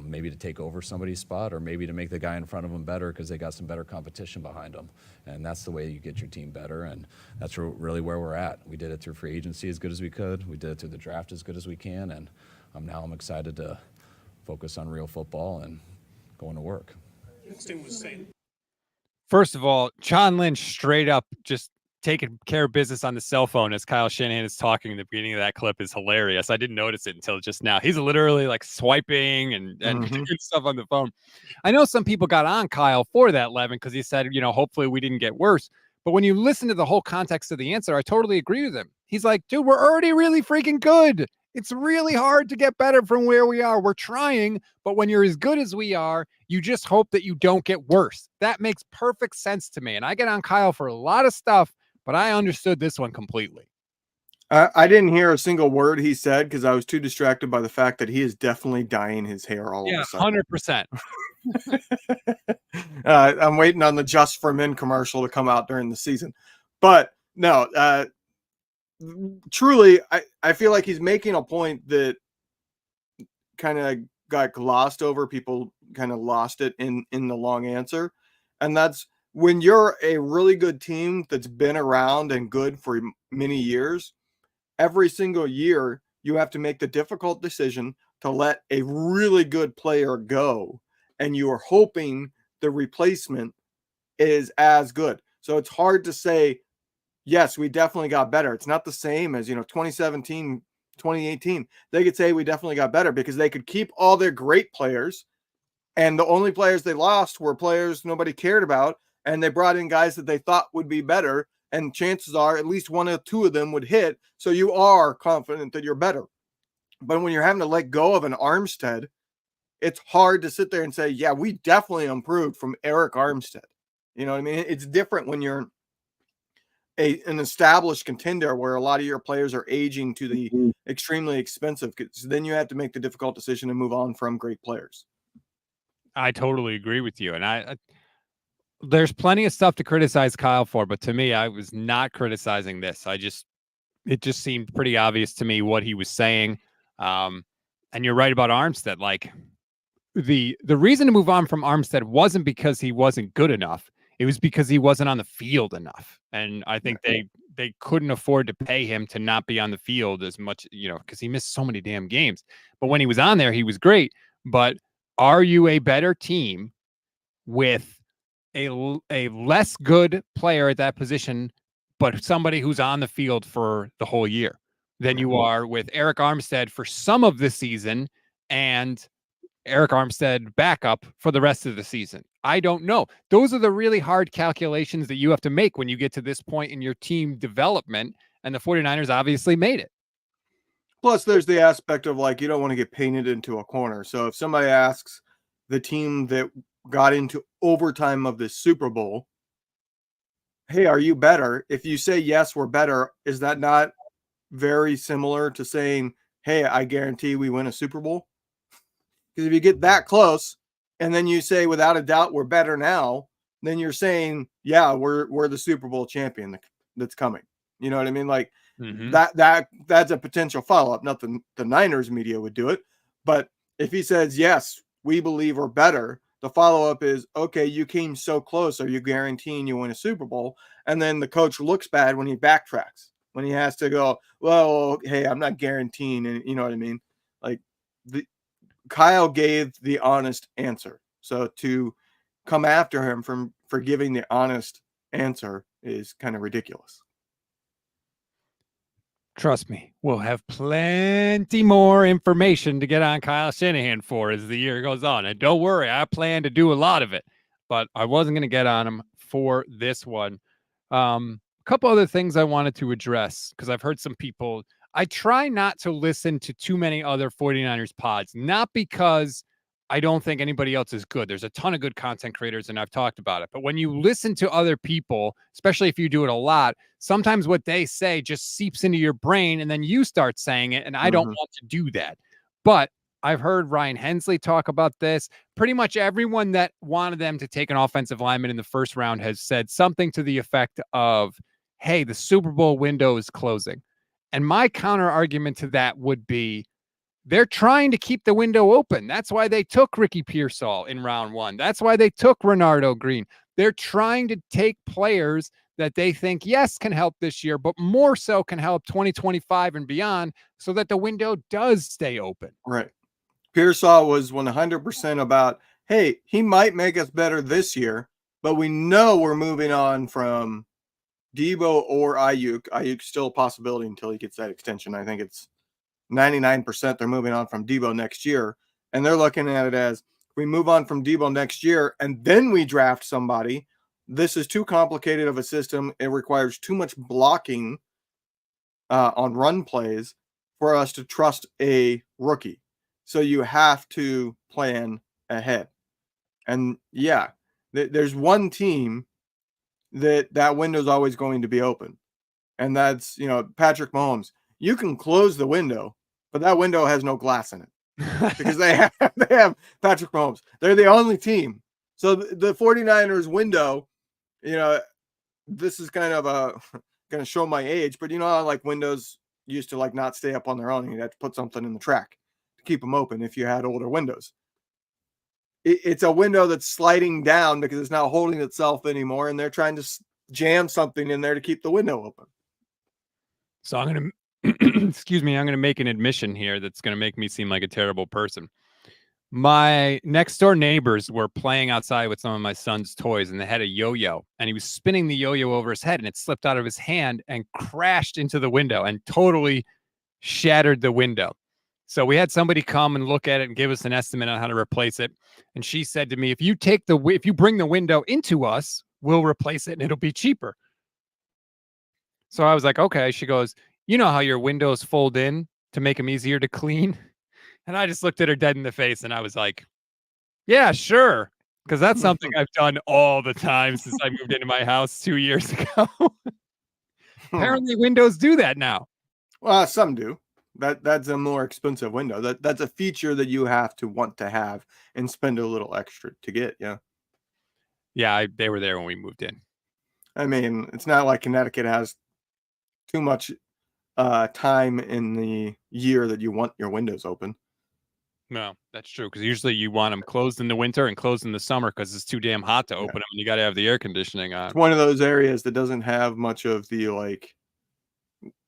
maybe to take over somebody's spot, or maybe to make the guy in front of them better because they got some better competition behind them. And that's the way you get your team better, and that's really where we're at. We did it through free agency as good as we could. We did it through the draft as good as we can, and now I'm excited to focus on real football and going to work. First of all, John Lynch straight up just taking care of business on the cell phone as Kyle Shanahan is talking. In the beginning of that clip is hilarious. I didn't notice it until just now. He's literally like swiping and doing stuff on the phone. I know some people got on Kyle for that, Levin, because he said, hopefully we didn't get worse. But when you listen to the whole context of the answer, I totally agree with him. He's like, dude, we're already really freaking good. It's really hard to get better from where we are. We're trying, but when you're as good as we are, you just hope that you don't get worse. That makes perfect sense to me. And I get on Kyle for a lot of stuff, but I understood this one completely. I didn't hear a single word he said because I was too distracted by the fact that he is definitely dyeing his hair all of a sudden. 100%. I'm waiting on the Just for Men commercial to come out during the season. But no, truly, I feel like he's making a point that kind of got glossed over. People kind of lost it in the long answer. And that's when you're a really good team that's been around and good for many years, every single year you have to make the difficult decision to let a really good player go. And you are hoping the replacement is as good. So it's hard to say yes, we definitely got better. It's not the same as, 2017, 2018. They could say we definitely got better because they could keep all their great players, and the only players they lost were players nobody cared about, and they brought in guys that they thought would be better, and chances are at least one or two of them would hit, so you are confident that you're better. But when you're having to let go of an Armstead, it's hard to sit there and say, yeah, we definitely improved from Eric Armstead. You know what I mean? It's different when you're an established contender where a lot of your players are aging to the extremely expensive. So then you have to make the difficult decision to move on from great players. I totally agree with you. And I there's plenty of stuff to criticize Kyle for, but to me, I was not criticizing this. It just seemed pretty obvious to me what he was saying. And you're right about Armstead. Like the reason to move on from Armstead wasn't because he wasn't good enough. It was because he wasn't on the field enough. And I think they couldn't afford to pay him to not be on the field as much, because he missed so many damn games. But when he was on there, he was great. But are you a better team with a less good player at that position, but somebody who's on the field for the whole year than you are with Eric Armstead for some of the season and Eric Armstead backup for the rest of the season? I don't know. Those are the really hard calculations that you have to make when you get to this point in your team development, and the 49ers obviously made it. Plus, there's the aspect of like, you don't want to get painted into a corner. So if somebody asks the team that got into overtime of the Super Bowl, hey, are you better? If you say, yes, we're better, is that not very similar to saying, hey, I guarantee we win a Super Bowl? Because if you get that close and then you say, without a doubt, we're better now, then you're saying, yeah, we're the Super Bowl champion that's coming. You know what I mean? Like that's a potential follow-up. Not the Niners media would do it, but if he says, yes, we believe we're better, the follow-up is, okay, you came so close. Are you guaranteeing you win a Super Bowl? And then the coach looks bad when he backtracks, when he has to go, well, hey, I'm not guaranteeing. And you know what I mean? Like Kyle gave the honest answer. So to come after him for giving the honest answer is kind of ridiculous. Trust me, we'll have plenty more information to get on Kyle Shanahan for as the year goes on. And don't worry, I plan to do a lot of it, but I wasn't going to get on him for this one. A couple other things I wanted to address because I've heard some people. I try not to listen to too many other 49ers pods, not because I don't think anybody else is good. There's a ton of good content creators, and I've talked about it. But when you listen to other people, especially if you do it a lot, sometimes what they say just seeps into your brain, and then you start saying it, and I don't want to do that. But I've heard Ryan Hensley talk about this. Pretty much everyone that wanted them to take an offensive lineman in the first round has said something to the effect of, hey, the Super Bowl window is closing. And my counter argument to that would be, they're trying to keep the window open. That's why they took Ricky Pearsall in round one. That's why they took Renardo Green. They're trying to take players that they think, yes, can help this year, but more so can help 2025 and beyond so that the window does stay open. Right. Pearsall was 100% about, hey, he might make us better this year, but we know we're moving on from Debo or Ayuk. Ayuk's still a possibility until he gets that extension. I think it's 99% they're moving on from Debo next year. And they're looking at it as, we move on from Debo next year and then we draft somebody. This is too complicated of a system. It requires too much blocking on run plays for us to trust a rookie. So you have to plan ahead. And yeah, there's one team that window is always going to be open. And that's, Patrick Mahomes. You can close the window, but that window has no glass in it because they have Patrick Mahomes. They're the only team. So the 49ers window, this is kind of going to show my age, but how like windows used to like not stay up on their own. And you'd have to put something in the track to keep them open if you had older windows. It's a window that's sliding down because it's not holding itself anymore, and they're trying to jam something in there to keep the window open. So I'm going to, excuse me, I'm going to make an admission here that's going to make me seem like a terrible person. My next door neighbors were playing outside with some of my son's toys, and they had a yo-yo, and he was spinning the yo-yo over his head, and it slipped out of his hand and crashed into the window and totally shattered the window. So we had somebody come and look at it and give us an estimate on how to replace it. And she said to me, if you bring the window into us, we'll replace it and it'll be cheaper. So I was like, okay. She goes, you know how your windows fold in to make them easier to clean? And I just looked at her dead in the face and I was like, yeah, sure. Because that's something I've done all the time since I moved into my house 2 years ago. Apparently windows do that now. Well, some do. That's a more expensive window. That's a feature that you have to want to have and spend a little extra to get. Yeah. Yeah, they were there when we moved in. I mean, it's not like Connecticut has too much time in the year that you want your windows open. No, that's true. Because usually you want them closed in the winter and closed in the summer because it's too damn hot to open them, and you got to have the air conditioning on. It's one of those areas that doesn't have much of the like.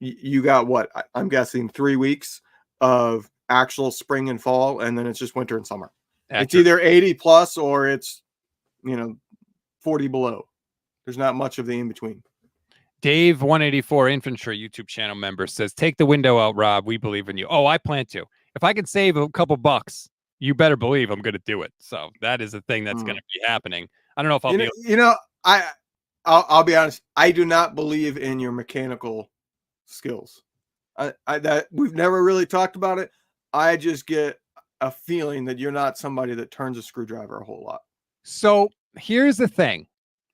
You got what? I'm guessing 3 weeks of actual spring and fall, and then it's just winter and summer. It's either 80 plus or it's 40 below. There's not much of the in between. Dave 184 Infantry YouTube channel member says, take the window out, Rob. We believe in you. Oh, I plan to. If I can save a couple bucks, you better believe I'm going to do it. So that is a thing that's going to be happening. I don't know if I'll I'll be honest. I do not believe in your mechanical skills. That we've never really talked about it. I just get a feeling that you're not somebody that turns a screwdriver a whole lot. So here's the thing.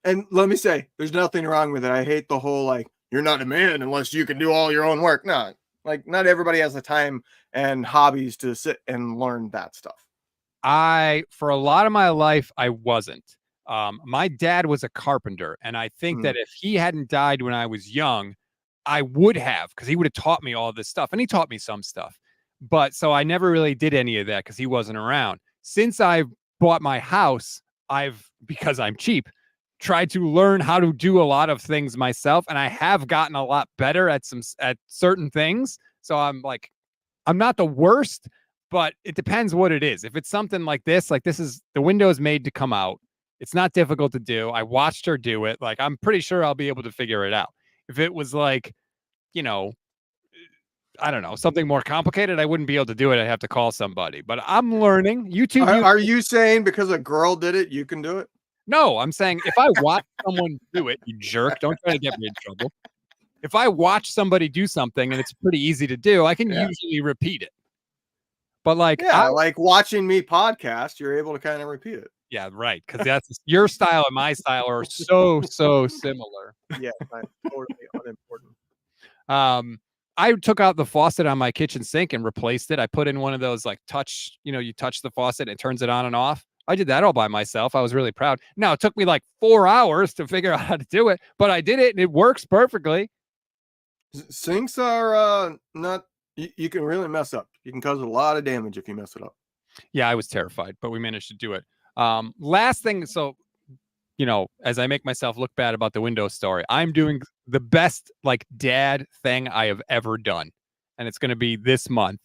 And let me say, there's nothing wrong with it. I hate the whole, like, you're not a man unless you can do all your own work. No, like, not everybody has the time and hobbies to sit and learn that stuff. For a lot of my life, I wasn't. My dad was a carpenter. And I think that if he hadn't died when I was young, I would have, because he would have taught me all this stuff. And he taught me some stuff. But so I never really did any of that because he wasn't around. Since I bought my house, because I'm cheap, tried to learn how to do a lot of things myself, and I have gotten a lot better at certain things. So I'm not the worst, but it depends what it is. If it's something like this is the window is made to come out. It's not difficult to do. I watched her do it. Like, I'm pretty sure I'll be able to figure it out. If it was like, I don't know, something more complicated, I wouldn't be able to do it. I'd have to call somebody. But I'm learning. YouTube. Are you saying because a girl did it, you can do it? No, I'm saying if I watch someone do it, you jerk, don't try to get me in trouble. If I watch somebody do something and it's pretty easy to do, I can usually repeat it. But like watching me podcast, you're able to kind of repeat it. Yeah, right. Because that's your style and my style are so similar. Yeah, totally unimportant. I took out the faucet on my kitchen sink and replaced it. I put in one of those like touch, you touch the faucet and it turns it on and off. I did that all by myself. I was really proud. Now, it took me like 4 hours to figure out how to do it, but I did it and it works perfectly. Sinks are not, you can really mess up. You can cause a lot of damage if you mess it up. Yeah, I was terrified, but we managed to do it. Last thing. So, as I make myself look bad about the window story, I'm doing the best like dad thing I have ever done. And it's going to be this month.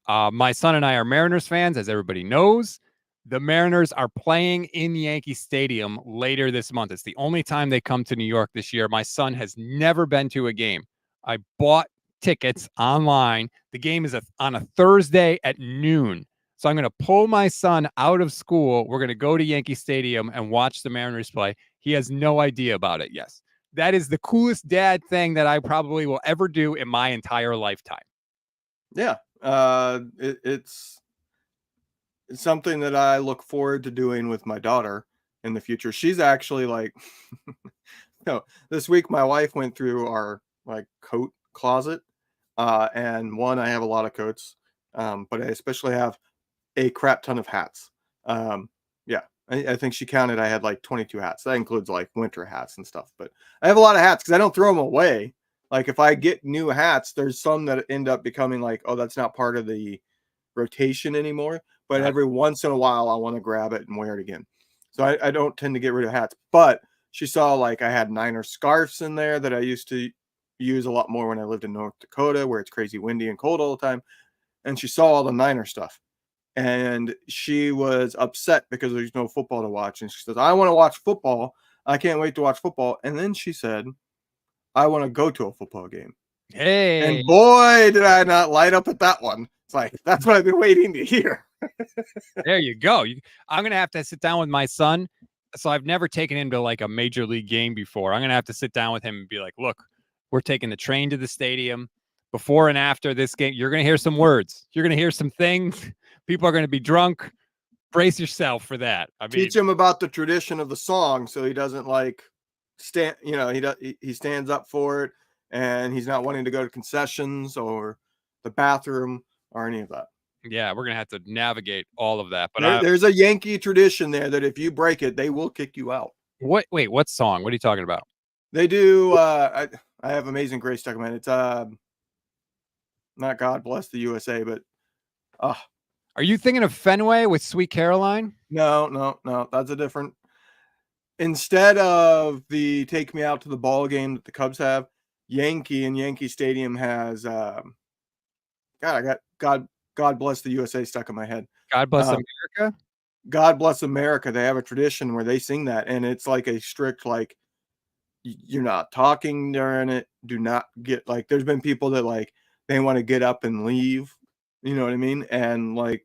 My son and I are Mariners fans, as everybody knows. The Mariners are playing in Yankee Stadium later this month. It's the only time they come to New York this year. My son has never been to a game. I bought tickets online. The game is on a Thursday at noon. So I'm going to pull my son out of school. We're going to go to Yankee Stadium and watch the Mariners play. He has no idea about it. Yes. That is the coolest dad thing that I probably will ever do in my entire lifetime. Yeah. It's something that I look forward to doing with my daughter in the future. She's actually like, this week my wife went through our like coat closet. And I have a lot of coats, but I especially have a crap ton of hats. I think she counted. I had like 22 hats. That includes like winter hats and stuff, but I have a lot of hats because I don't throw them away. Like if I get new hats, there's some that end up becoming like, oh, that's not part of the rotation anymore. But every once in a while, I want to grab it and wear it again. So I don't tend to get rid of hats. But she saw like I had Niner scarves in there that I used to use a lot more when I lived in North Dakota, where it's crazy windy and cold all the time. And she saw all the Niner stuff. and she was upset because there's no football to watch. And she says, I want to watch football. I can't wait to watch football. And then she said, I want to go to a football game. Hey, And boy, did I not light up at that one. It's like, that's what I've been waiting to hear. there you go. I'm going to have to sit down with my son. So I've never taken him to like a major league game before. I'm going to have to sit down with him and be like, look, we're taking the train to the stadium. Before and after this game, you're going to hear some words. You're going to hear some things. People are going to be drunk. Brace yourself for that. I mean, Teach him about the tradition of the song so he doesn't like stand, he stands up for it, and he's not wanting to go to concessions or the bathroom or any of that. yeah, we're going to have to navigate all of that. But There's a Yankee tradition there that if you break it, they will kick you out. wait, what song? What are you talking about? They do. I have Amazing Grace stuck in my head. It's not God Bless the USA, but Are you thinking of Fenway with Sweet Caroline? no, that's a different. Instead of the Take Me Out to the Ball game that the Cubs have, Yankee Stadium has God, I got God Bless the USA stuck in my head. God Bless America? God Bless America. They have a tradition where they sing that, and it's like a strict, like, you're not talking during it. Do not get, like, there's been people that, like, they want to get up and leave. You know what I mean? And like,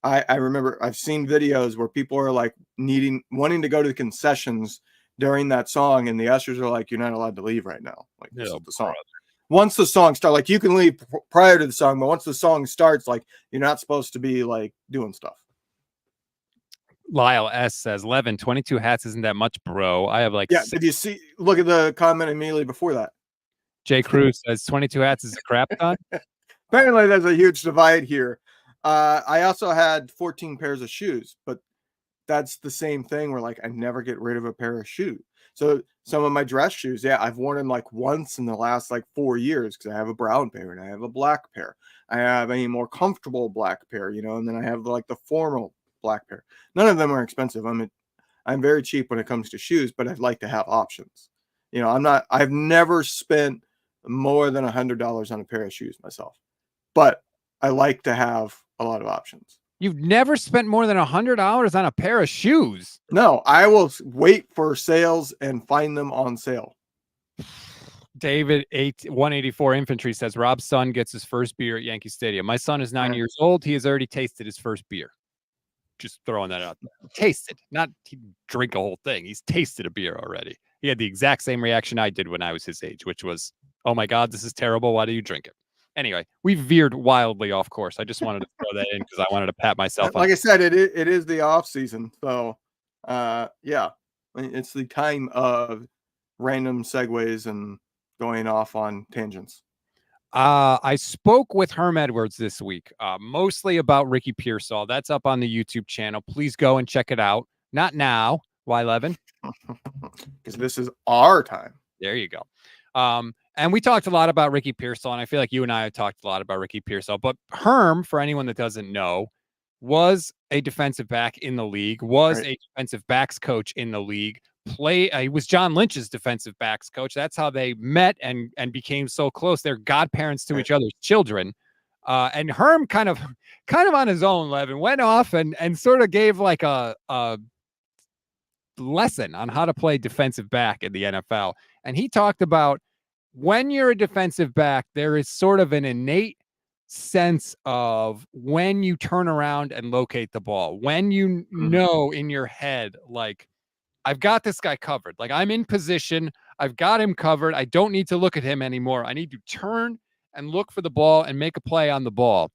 I remember I've seen videos where people are like wanting to go to the concessions during that song, and the ushers are like, you're not allowed to leave right now. Like, this is the song. Once the song starts, like, you can leave prior to the song, but once the song starts, like, you're not supposed to be like doing stuff. Lyle S says, Levin, 22 hats isn't that much, bro. I have like Did you see? Look at the comment immediately before that. Jay Cruz says 22 hats is a crap ton. Apparently, there's a huge divide here. I also had 14 pairs of shoes, but that's the same thing where, like, I never get rid of a pair of shoes. So some of my dress shoes, I've worn them like once in the last like 4 years because I have a brown pair and I have a black pair. I have a more comfortable black pair, and then I have like the formal black pair. None of them are expensive. I'm very cheap when it comes to shoes, but I'd like to have options. I've never spent more than $100 on a pair of shoes myself, but I like to have a lot of options. You've never spent more than $100 on a pair of shoes? No, I will wait for sales and find them on sale. David 184 Infantry says Rob's son gets his first beer at Yankee Stadium. My son is 9 years old. He has already tasted his first beer. Just throwing that out there. Tasted, not he drink a whole thing. He's tasted a beer already. He had the exact same reaction I did when I was his age, which was, oh my God, this is terrible. Why do you drink it? Anyway, we veered wildly off course. I just wanted to throw that in because I wanted to pat myself on. Like I said, it is the off season. So, it's the time of random segues and going off on tangents. I spoke with Herm Edwards this week, mostly about Ricky Pearsall. That's up on the YouTube channel. Please go and check it out. Not now. Why, Levin? Because this is our time. There you go. And we talked a lot about Ricky Pearsall, and I feel like you and I have talked a lot about Ricky Pearsall. But Herm, for anyone that doesn't know, was a defensive back in the league, was a defensive backs coach in the league. He was John Lynch's defensive backs coach. That's how they met and became so close. They're godparents to each other's children. And Herm kind of on his own, Levin, went off and sort of gave like a lesson on how to play defensive back in the NFL. And he talked about when you're a defensive back, there is sort of an innate sense of when you turn around and locate the ball, when you know in your head, like, I've got this guy covered. Like, I'm in position. I've got him covered. I don't need to look at him anymore. I need to turn and look for the ball and make a play on the ball.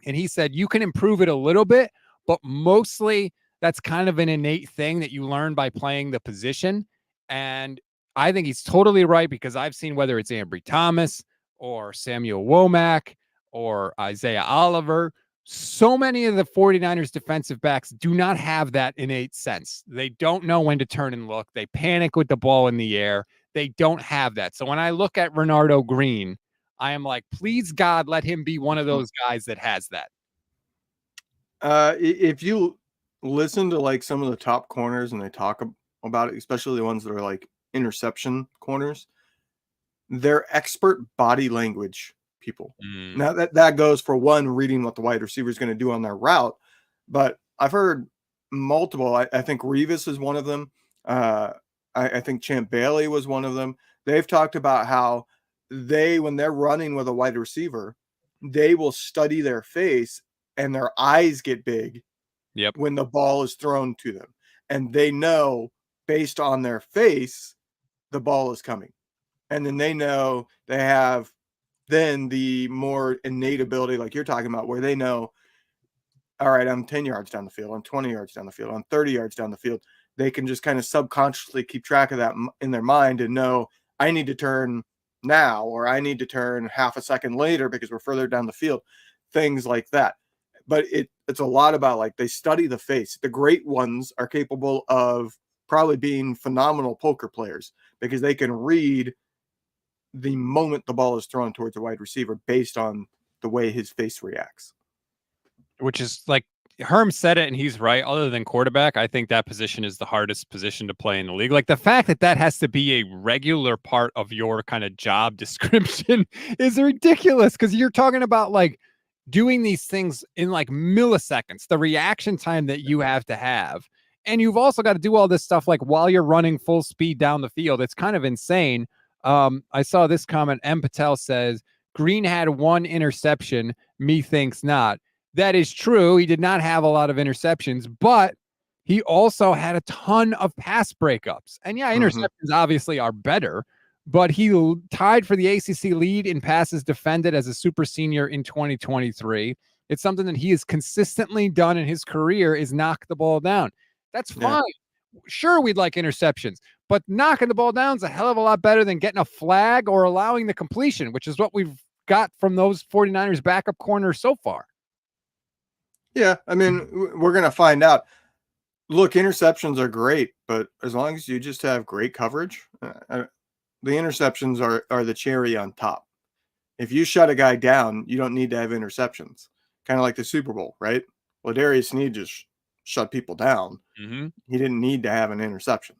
And he said, you can improve it a little bit, but mostly that's kind of an innate thing that you learn by playing the position. And I think he's totally right, because I've seen, whether it's Ambry Thomas or Samuel Womack or Isaiah Oliver, so many of the 49ers defensive backs do not have that innate sense. They don't know when to turn and look. They panic with the ball in the air. They don't have that. So when I look at Renardo Green, I am like, please God, let him be one of those guys that has that. If you listen to like some of the top corners and they talk about it, especially the ones that are like interception corners, their expert body language people. Mm. Now that goes for one, reading what the wide receiver is going to do on their route. But I've heard multiple. I think Revis is one of them. I think Champ Bailey was one of them. They've talked about how when they're running with a wide receiver, they will study their face and their eyes get big when the ball is thrown to them. And they know based on their face, the ball is coming. And then they know they have then the more innate ability, like you're talking about, where they know, all right, I'm 10 yards down the field, I'm 20 yards down the field, I'm 30 yards down the field. They can just kind of subconsciously keep track of that in their mind and know I need to turn now, or I need to turn half a second later because we're further down the field, things like that. But it's a lot about, like, they study the face. The great ones are capable of probably being phenomenal poker players because they can read the moment the ball is thrown towards a wide receiver based on the way his face reacts. Which is like, Herm said it and he's right. Other than quarterback, I think that position is the hardest position to play in the league. Like, the fact that has to be a regular part of your kind of job description is ridiculous, because you're talking about like doing these things in like milliseconds, the reaction time that you have to have. And you've also got to do all this stuff like while you're running full speed down the field. It's kind of insane. I saw this comment. M. Patel says, Green had one interception. Methinks not. That is true. He did not have a lot of interceptions, but he also had a ton of pass breakups. And yeah, interceptions obviously are better, but he tied for the ACC lead in passes defended as a super senior in 2023. It's something that he has consistently done in his career, is knock the ball down. That's fine. Sure, we'd like interceptions, but knocking the ball down is a hell of a lot better than getting a flag or allowing the completion, which is what we've got from those 49ers backup corners so far. Yeah, I mean, we're going to find out. Look, interceptions are great, but as long as you just have great coverage, the interceptions are the cherry on top. If you shut a guy down, you don't need to have interceptions. Kind of like the Super Bowl, right? Ladarius Sneed just shut people down. He didn't need to have an interception.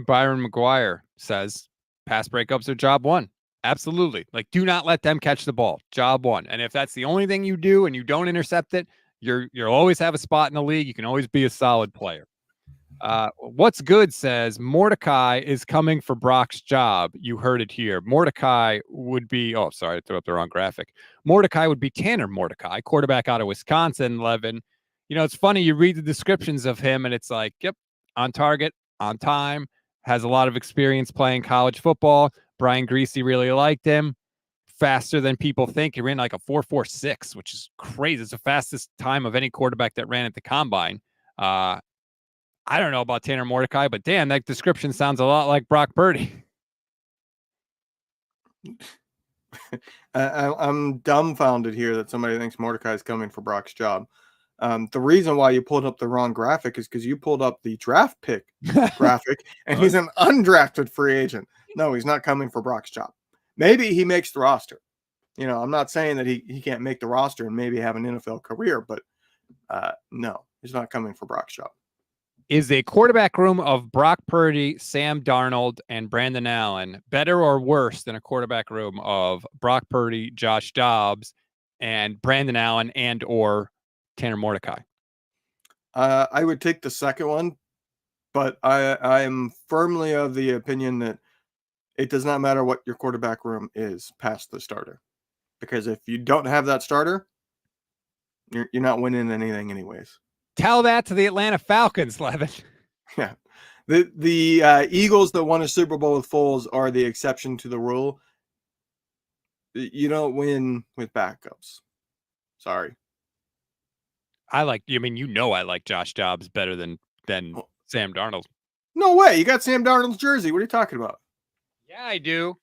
Byron McGuire says pass breakups are job one. Absolutely. Like, do not let them catch the ball. Job one. And if that's the only thing you do and you don't intercept it, you'll always have a spot in the league. You can always be a solid player. What's good says Mordecai is coming for Brock's job. You heard it here. Mordecai would be, oh, sorry, I threw up the wrong graphic. Mordecai would be Tanner Mordecai, quarterback out of Wisconsin, Levin. You know, it's funny. You read the descriptions of him and it's like, yep, on target, on time, has a lot of experience playing college football. Brian Greasy really liked him. Faster than people think. He ran like a 4.46, which is crazy. It's the fastest time of any quarterback that ran at the combine. I don't know about Tanner Mordecai, but damn, that description sounds a lot like Brock Purdy. I'm dumbfounded here that somebody thinks Mordecai is coming for Brock's job. The reason why you pulled up the wrong graphic is because you pulled up the draft pick graphic, and he's an undrafted free agent. No, he's not coming for Brock's job. Maybe he makes the roster. You know, I'm not saying that he can't make the roster and maybe have an NFL career, but no, he's not coming for Brock's job. Is a quarterback room of Brock Purdy, Sam Darnold, and Brandon Allen better or worse than a quarterback room of Brock Purdy, Josh Dobbs, and Brandon Allen and or Tanner Mordecai? I would take the second one, but I am firmly of the opinion that it does not matter what your quarterback room is past the starter. Because if you don't have that starter, you're not winning anything anyways. Tell that to the Atlanta Falcons, Levin. Yeah. The Eagles that won a Super Bowl with Foles are the exception to the rule. You don't win with backups. Sorry. I like Josh Dobbs better than Sam Darnold. No way. You got Sam Darnold's jersey. What are you talking about? Yeah, I do.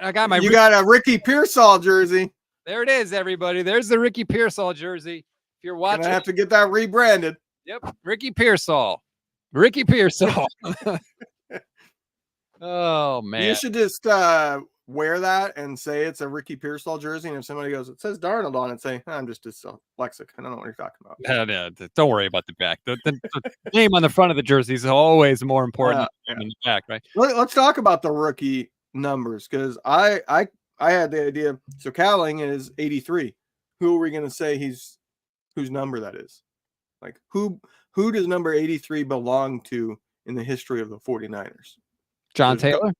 I got my. You got a Ricky Pearsall jersey. There it is, everybody. There's the Ricky Pearsall jersey. If you're watching, I have to get that rebranded. Yep, Ricky Pearsall. Ricky Pearsall. Oh man, you should just wear that and say it's a Ricky Pearsall jersey. And if somebody goes, it says Darnold on it, say, I'm just dyslexic. I don't know what you're talking about. No, don't worry about the back. The name on the front of the jersey is always more important than the back, right? Let's talk about the rookie numbers, because I I had the idea. So Cowling is 83. Who are we going to say whose number that is? Like who does number 83 belong to in the history of the 49ers? John Taylor?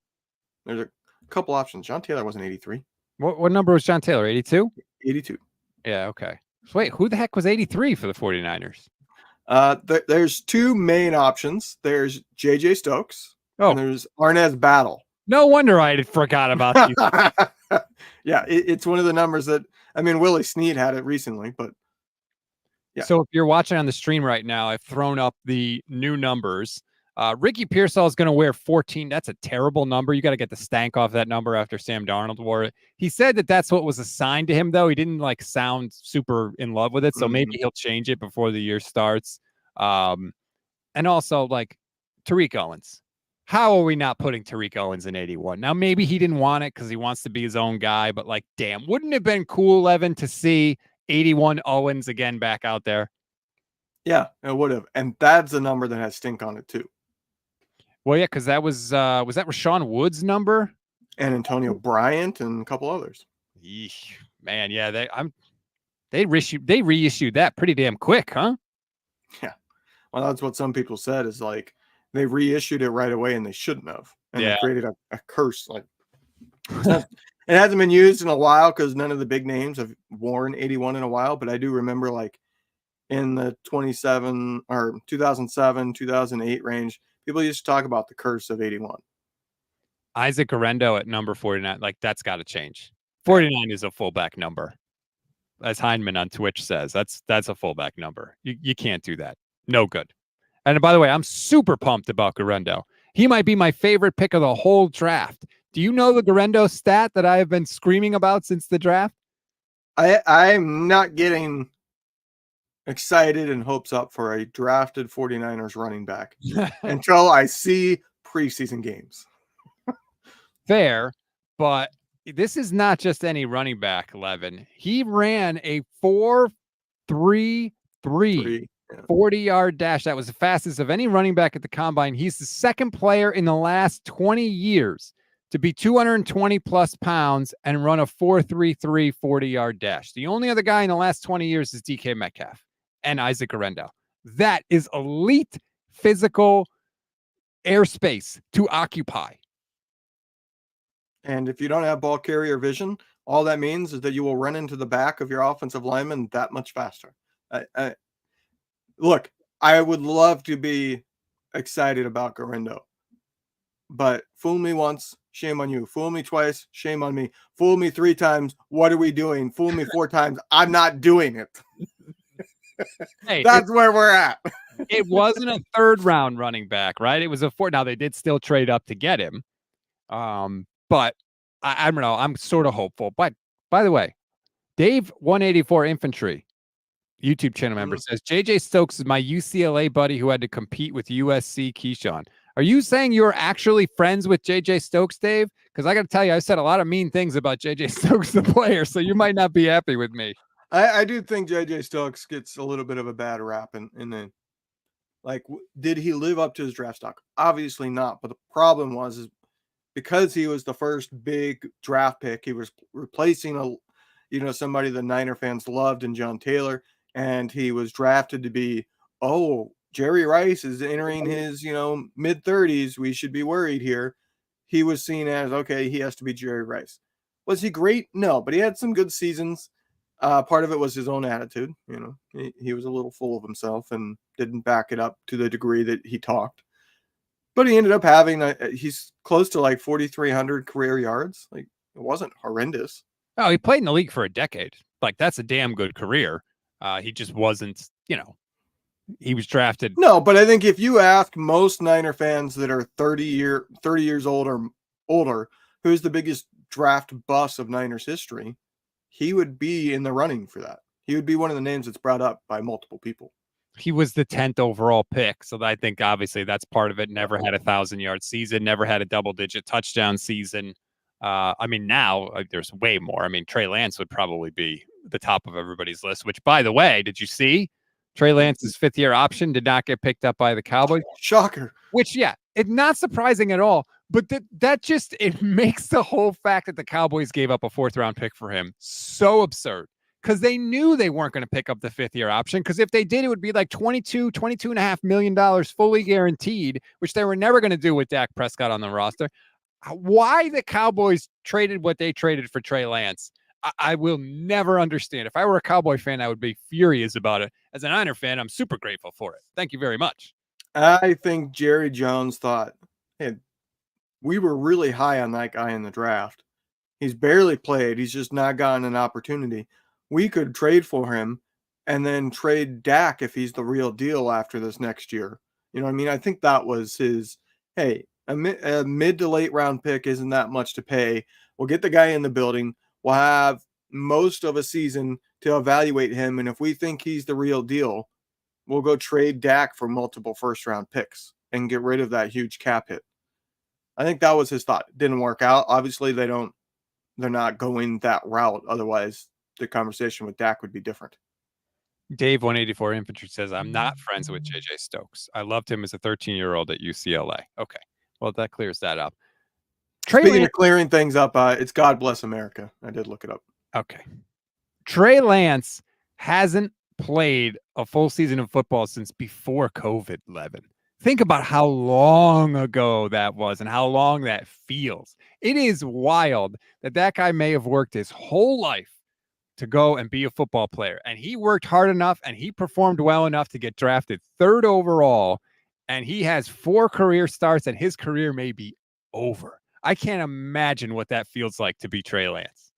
There's a couple options. John Taylor wasn't 83. What number was John Taylor? 82? 82. Yeah, okay. So wait, who the heck was 83 for the 49ers? There's two main options. There's J.J. Stokes and there's Arnaz Battle. No wonder I had forgot about these. Yeah, it's one of the numbers that, I mean, Willie Snead had it recently, but yeah. So if you're watching on the stream right now, I've thrown up the new numbers. Ricky Pearsall is going to wear 14. That's a terrible number. You got to get the stank off that number after Sam Darnold wore it. He said that that's what was assigned to him, though. He didn't like sound super in love with it. So maybe he'll change it before the year starts. And also like Tariq Owens. How are we not putting Tariq Owens in 81? Now, maybe he didn't want it because he wants to be his own guy, but like, damn, wouldn't it have been cool, Levin, to see 81 Owens again back out there? Yeah, it would have. And that's a number that has stink on it too. Well, yeah, because that was that Rashawn Wood's number? And Antonio Bryant and a couple others. Yeesh, man, yeah, they reissued that pretty damn quick, huh? Yeah. Well, that's what some people said is like they reissued it right away and they shouldn't have. And they created a curse. Like it hasn't been used in a while because none of the big names have worn 81 in a while. But I do remember like in the 2007, 2008 range, people used to talk about the curse of 81. Isaac Guerrero at number 49. Like that's got to change. 49 is a fullback number. As Heineman on Twitch says, that's a fullback number. You can't do that. No good. And by the way, I'm super pumped about Guerrero. He might be my favorite pick of the whole draft. Do you know the Guerrero stat that I have been screaming about since the draft? I'm not getting excited and hopes up for a drafted 49ers running back until I see preseason games. Fair, but this is not just any running back, Levin. He ran a 4.33 40-yard dash. That was the fastest of any running back at the combine. He's the second player in the last 20 years to be 220 plus pounds and run a 4.33 40-yard dash. The only other guy in the last 20 years is DK Metcalf and Isaac Guerrero. That is elite physical airspace to occupy. And if you don't have ball carrier vision, all that means is that you will run into the back of your offensive lineman that much faster. Look, I would love to be excited about Guerrero, but fool me once, shame on you. Fool me twice, shame on me. Fool me 3 times, what are we doing? Fool me 4 times, I'm not doing it. Hey, that's where we're at. It wasn't a 3rd round running back, right? It was a 4th. Now they did still trade up to get him. But I don't know. I'm sort of hopeful. But by the way, Dave 184 Infantry YouTube channel member says JJ Stokes is my UCLA buddy who had to compete with USC Keyshawn. Are you saying you're actually friends with JJ Stokes, Dave? Because I got to tell you, I said a lot of mean things about JJ Stokes, the player, so you might not be happy with me. I do think JJ Stokes gets a little bit of a bad rap in the like. Did he live up to his draft stock? Obviously not. But the problem was because he was the first big draft pick, he was replacing somebody the Niner fans loved in John Taylor. And he was drafted to be, Jerry Rice is entering his, mid-30s. We should be worried here. He was seen as, okay, he has to be Jerry Rice. Was he great? No, but he had some good seasons. Part of it was his own attitude. He was a little full of himself and didn't back it up to the degree that he talked. But he ended up having, he's close to like 4,300 career yards. Like, it wasn't horrendous. Oh, he played in the league for a decade. Like, that's a damn good career. He just wasn't, he was drafted. No, but I think if you ask most Niner fans that are 30 years old or older, who's the biggest draft bust of Niners history, he would be in the running for that. He would be one of the names that's brought up by multiple people. He was the 10th overall pick. So I think obviously that's part of it. Never had a 1,000-yard season, never had a double-digit touchdown season. Now there's way more. Trey Lance would probably be the top of everybody's list, which, by the way, did you see Trey Lance's 5th-year option did not get picked up by the Cowboys. Shocker. Which, yeah, it's not surprising at all. But that just, it makes the whole fact that the Cowboys gave up a 4th-round pick for him so absurd. Because they knew they weren't going to pick up the 5th-year option. Because if they did, it would be like $22.5 million fully guaranteed, which they were never going to do with Dak Prescott on the roster. Why the Cowboys traded what they traded for Trey Lance, I will never understand. If I were a Cowboy fan, I would be furious about it. As a Niner fan, I'm super grateful for it. Thank you very much. I think Jerry Jones thought, hey, we were really high on that guy in the draft. He's barely played. He's just not gotten an opportunity. We could trade for him and then trade Dak if he's the real deal after this next year. You know what I mean? I think that was his, hey, a mid to late round pick isn't that much to pay. We'll get the guy in the building. We'll have most of a season to evaluate him. And if we think he's the real deal, we'll go trade Dak for multiple 1st-round picks and get rid of that huge cap hit. I think that was his thought. It didn't work out. Obviously, they're not going that route. Otherwise, the conversation with Dak would be different. Dave 184 Infantry says, I'm not friends with JJ Stokes. I loved him as a 13-year-old at UCLA. Okay. Well, that clears that up. Speaking of clearing things up, it's God Bless America. I did look it up. Okay. Trey Lance hasn't played a full season of football since before COVID, Levin. Think about how long ago that was and how long that feels. It is wild that guy may have worked his whole life to go and be a football player. And he worked hard enough and he performed well enough to get drafted 3rd overall. And he has 4 career starts and his career may be over. I can't imagine what that feels like to be Trey Lance.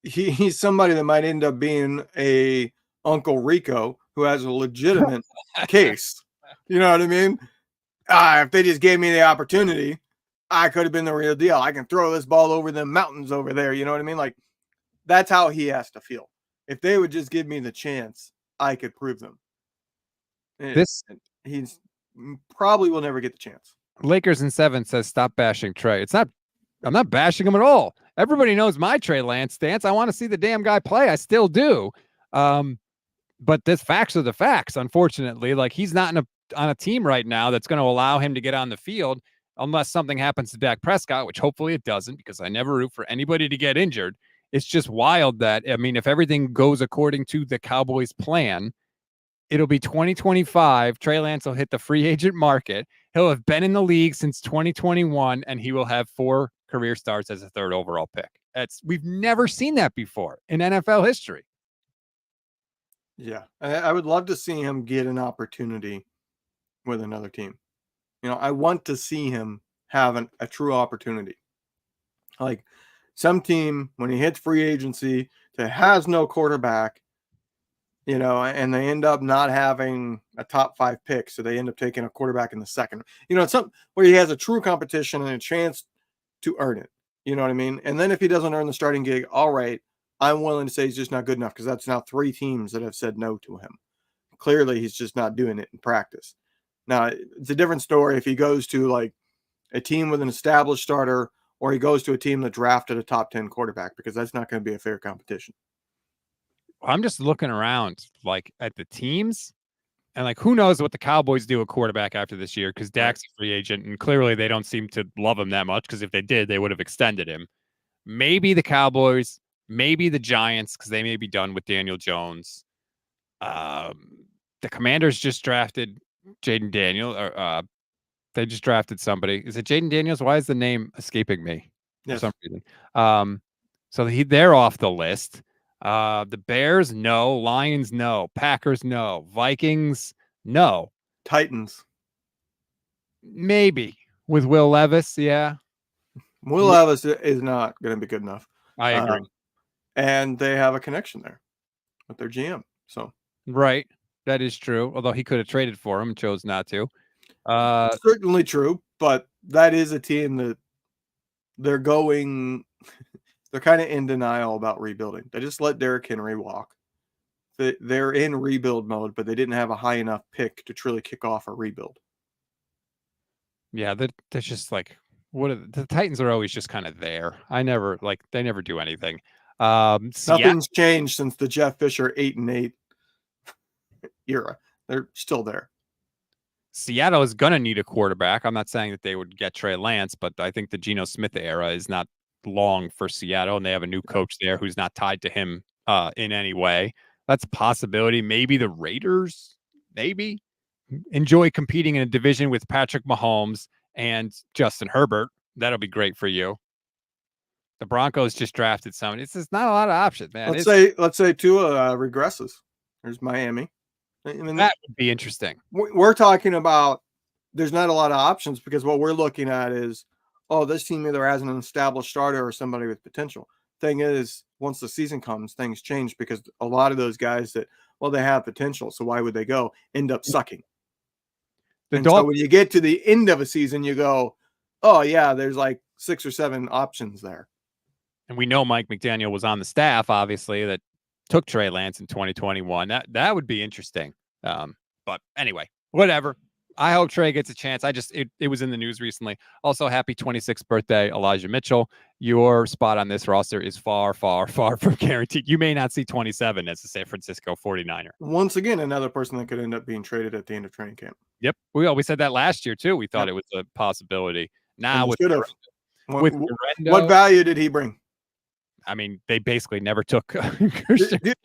He's somebody that might end up being a Uncle Rico who has a legitimate case. You know what I mean? If they just gave me the opportunity, I could have been the real deal. I can throw this ball over the mountains over there. You know what I mean? Like, that's how he has to feel. If they would just give me the chance, I could prove them. He's probably will never get the chance. Lakers in 7 says, stop bashing Trey. I'm not bashing him at all. Everybody knows my Trey Lance stance. I want to see the damn guy play. I still do. But the facts are the facts, unfortunately. Like, he's not on a team right now that's going to allow him to get on the field unless something happens to Dak Prescott, which hopefully it doesn't, because I never root for anybody to get injured. It's just wild that, I mean, if everything goes according to the Cowboys' plan, it'll be 2025. Trey Lance will hit the free agent market. He'll have been in the league since 2021, and he will have 4 career starts as a 3rd overall pick. We've never seen that before in NFL history. Yeah, I would love to see him get an opportunity with another team. You know, I want to see him have a true opportunity. Like some team, when he hits free agency, that has no quarterback, you know, and they end up not having a top 5 pick, so they end up taking a quarterback in the 2nd. You know, it's something where he has a true competition and a chance to earn it. You know what I mean? And then if he doesn't earn the starting gig, all right, I'm willing to say he's just not good enough, because that's now 3 teams that have said no to him. Clearly, he's just not doing it in practice. Now, it's a different story if he goes to like a team with an established starter, or he goes to a team that drafted a top 10 quarterback, because that's not going to be a fair competition. I'm just looking around like at the teams, and like, who knows what the Cowboys do at quarterback after this year, because Dak's a free agent, and clearly they don't seem to love him that much, because if they did, they would have extended him. Maybe the Cowboys, maybe the Giants, because they may be done with Daniel Jones. The Commanders just drafted Jaden Daniels, or they just drafted somebody. Is it Jaden Daniels? Why is the name escaping me for some reason? So they're off the list. The Bears, no. Lions, no. Packers, no. Vikings, no. Titans, maybe with Will Levis. Yeah, Will Levis is not going to be good enough. I agree. And they have a connection there with their GM. So right, that is true. Although he could have traded for him and chose not to. Certainly true, but that is a team that they're going. They're kind of in denial about rebuilding. They just let Derrick Henry walk. They're in rebuild mode, but they didn't have a high enough pick to truly kick off a rebuild. Yeah, that's just like, the Titans are always just kind of there. They never do anything. Nothing's changed since the Jeff Fisher 8-8 era. They're still there. Seattle is going to need a quarterback. I'm not saying that they would get Trey Lance, but I think the Geno Smith era is not long for Seattle, and they have a new coach there who's not tied to him in any way. That's a possibility. Maybe the Raiders, maybe enjoy competing in a division with Patrick Mahomes and Justin Herbert. That'll be great for you. The Broncos just drafted someone. It's just not a lot of options, man. Let's say Tua regresses. There's Miami. I mean, that would be interesting. We're talking about there's not a lot of options because what we're looking at is, oh, this team either has an established starter or somebody with potential. Thing is, once the season comes, things change because a lot of those guys that, well, they have potential, so why would they go, end up sucking. So when you get to the end of a season, you go, oh, yeah, there's like 6 or 7 options there. And we know Mike McDaniel was on the staff, obviously, that took Trey Lance in 2021. That would be interesting. But anyway, whatever. I hope Trey gets a chance. It was in the news recently. Also, happy 26th birthday, Elijah Mitchell. Your spot on this roster is far, far, far from guaranteed. You may not see 27 as a San Francisco 49er. Once again, another person that could end up being traded at the end of training camp. Yep. We said that last year, too. We thought it was a possibility. Now, with Guerrero, what value did he bring? I mean, they basically never took the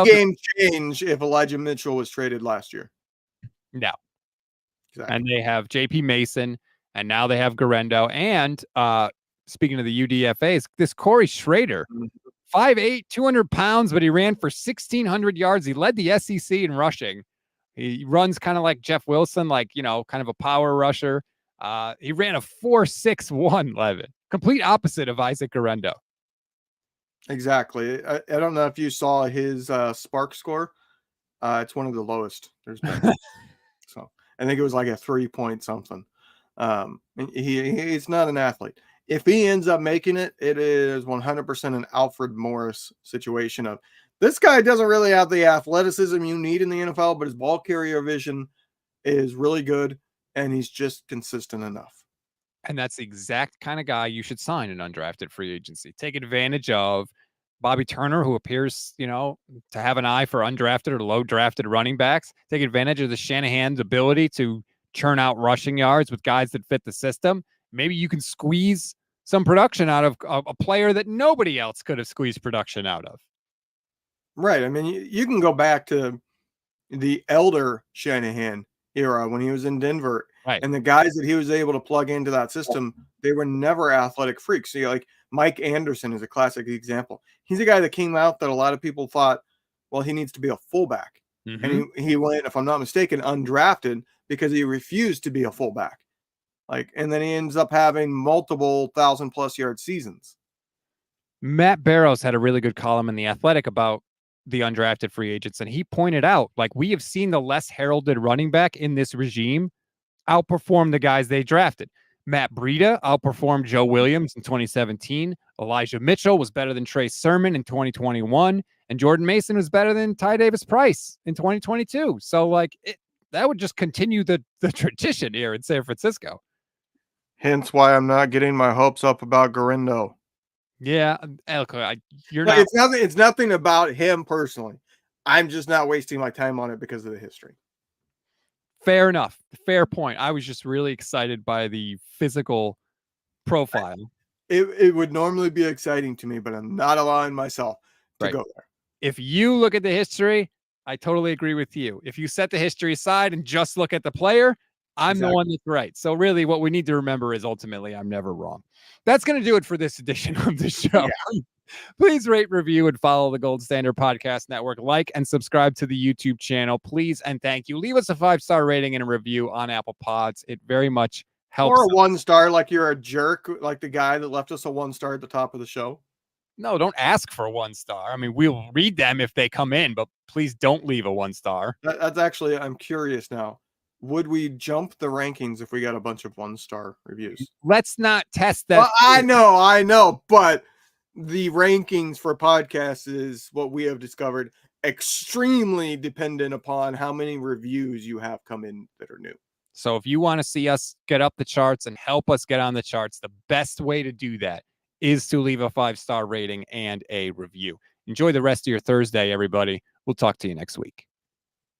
game change if Elijah Mitchell was traded last year. No. Exactly. And they have JP Mason, and now they have Guerrero. And speaking of the UDFAs, this Corey Schrader, 5'8", 200 pounds, but he ran for 1,600 yards. He led the SEC in rushing. He runs kind of like Jeff Wilson, like, kind of a power rusher. He ran a 4.61, Levin. Complete opposite of Isaac Guerrero. Exactly. I don't know if you saw his Spark score. It's one of the lowest there's been. So I think it was like a 3-point something. He's not an athlete. If he ends up making it, it is 100% an Alfred Morris situation of this guy doesn't really have the athleticism you need in the NFL, but his ball carrier vision is really good, and he's just consistent enough. And that's the exact kind of guy you should sign in undrafted free agency. Take advantage of Bobby Turner, who appears, to have an eye for undrafted or low drafted running backs. Take advantage of the Shanahan's ability to churn out rushing yards with guys that fit the system. Maybe you can squeeze some production out of a player that nobody else could have squeezed production out of. Right. I mean, you can go back to the elder Shanahan era when he was in Denver. Right. And the guys that he was able to plug into that system, they were never athletic freaks. So like Mike Anderson is a classic example. He's a guy that came out that a lot of people thought, well, he needs to be a fullback. Mm-hmm. And he went, if I'm not mistaken, undrafted because he refused to be a fullback. And then he ends up having multiple 1,000+ yard seasons. Matt Barrows had a really good column in The Athletic about the undrafted free agents. And he pointed out, we have seen the less heralded running back in this regime outperform the guys they drafted. Matt Breida outperformed Joe Williams in 2017. Elijah Mitchell was better than Trey Sermon in 2021. And Jordan Mason was better than Ty Davis-Price in 2022. So, that would just continue the tradition here in San Francisco. Hence why I'm not getting my hopes up about Guerrero. Yeah, you're not. It's nothing about him personally. I'm just not wasting my time on it because of the history. Fair enough. Fair point. I was just really excited by the physical profile. It would normally be exciting to me, but I'm not allowing myself to go there. If you look at the history, I totally agree with you. If you set the history aside and just look at the player, I'm the one that's right. So really what we need to remember is ultimately I'm never wrong. That's going to do it for this edition of the show. Yeah. Please rate, review, and follow the Gold Standard Podcast Network. Like and subscribe to the YouTube channel. Please and thank you. Leave us a 5-star rating and a review on Apple Pods. It very much helps. Or a 1-star, like you're a jerk, like the guy that left us a 1-star at the top of the show. No, don't ask for a 1-star. I mean, we'll read them if they come in, but please don't leave a 1-star. That's actually, I'm curious now. Would we jump the rankings if we got a bunch of 1-star reviews? Let's not test that. Well, I know, but the rankings for podcasts is what we have discovered extremely dependent upon how many reviews you have come in that are new. So if you want to see us get up the charts and help us get on the charts, the best way to do that is to leave a 5-star rating and a review. Enjoy the rest of your Thursday, everybody. We'll talk to you next week.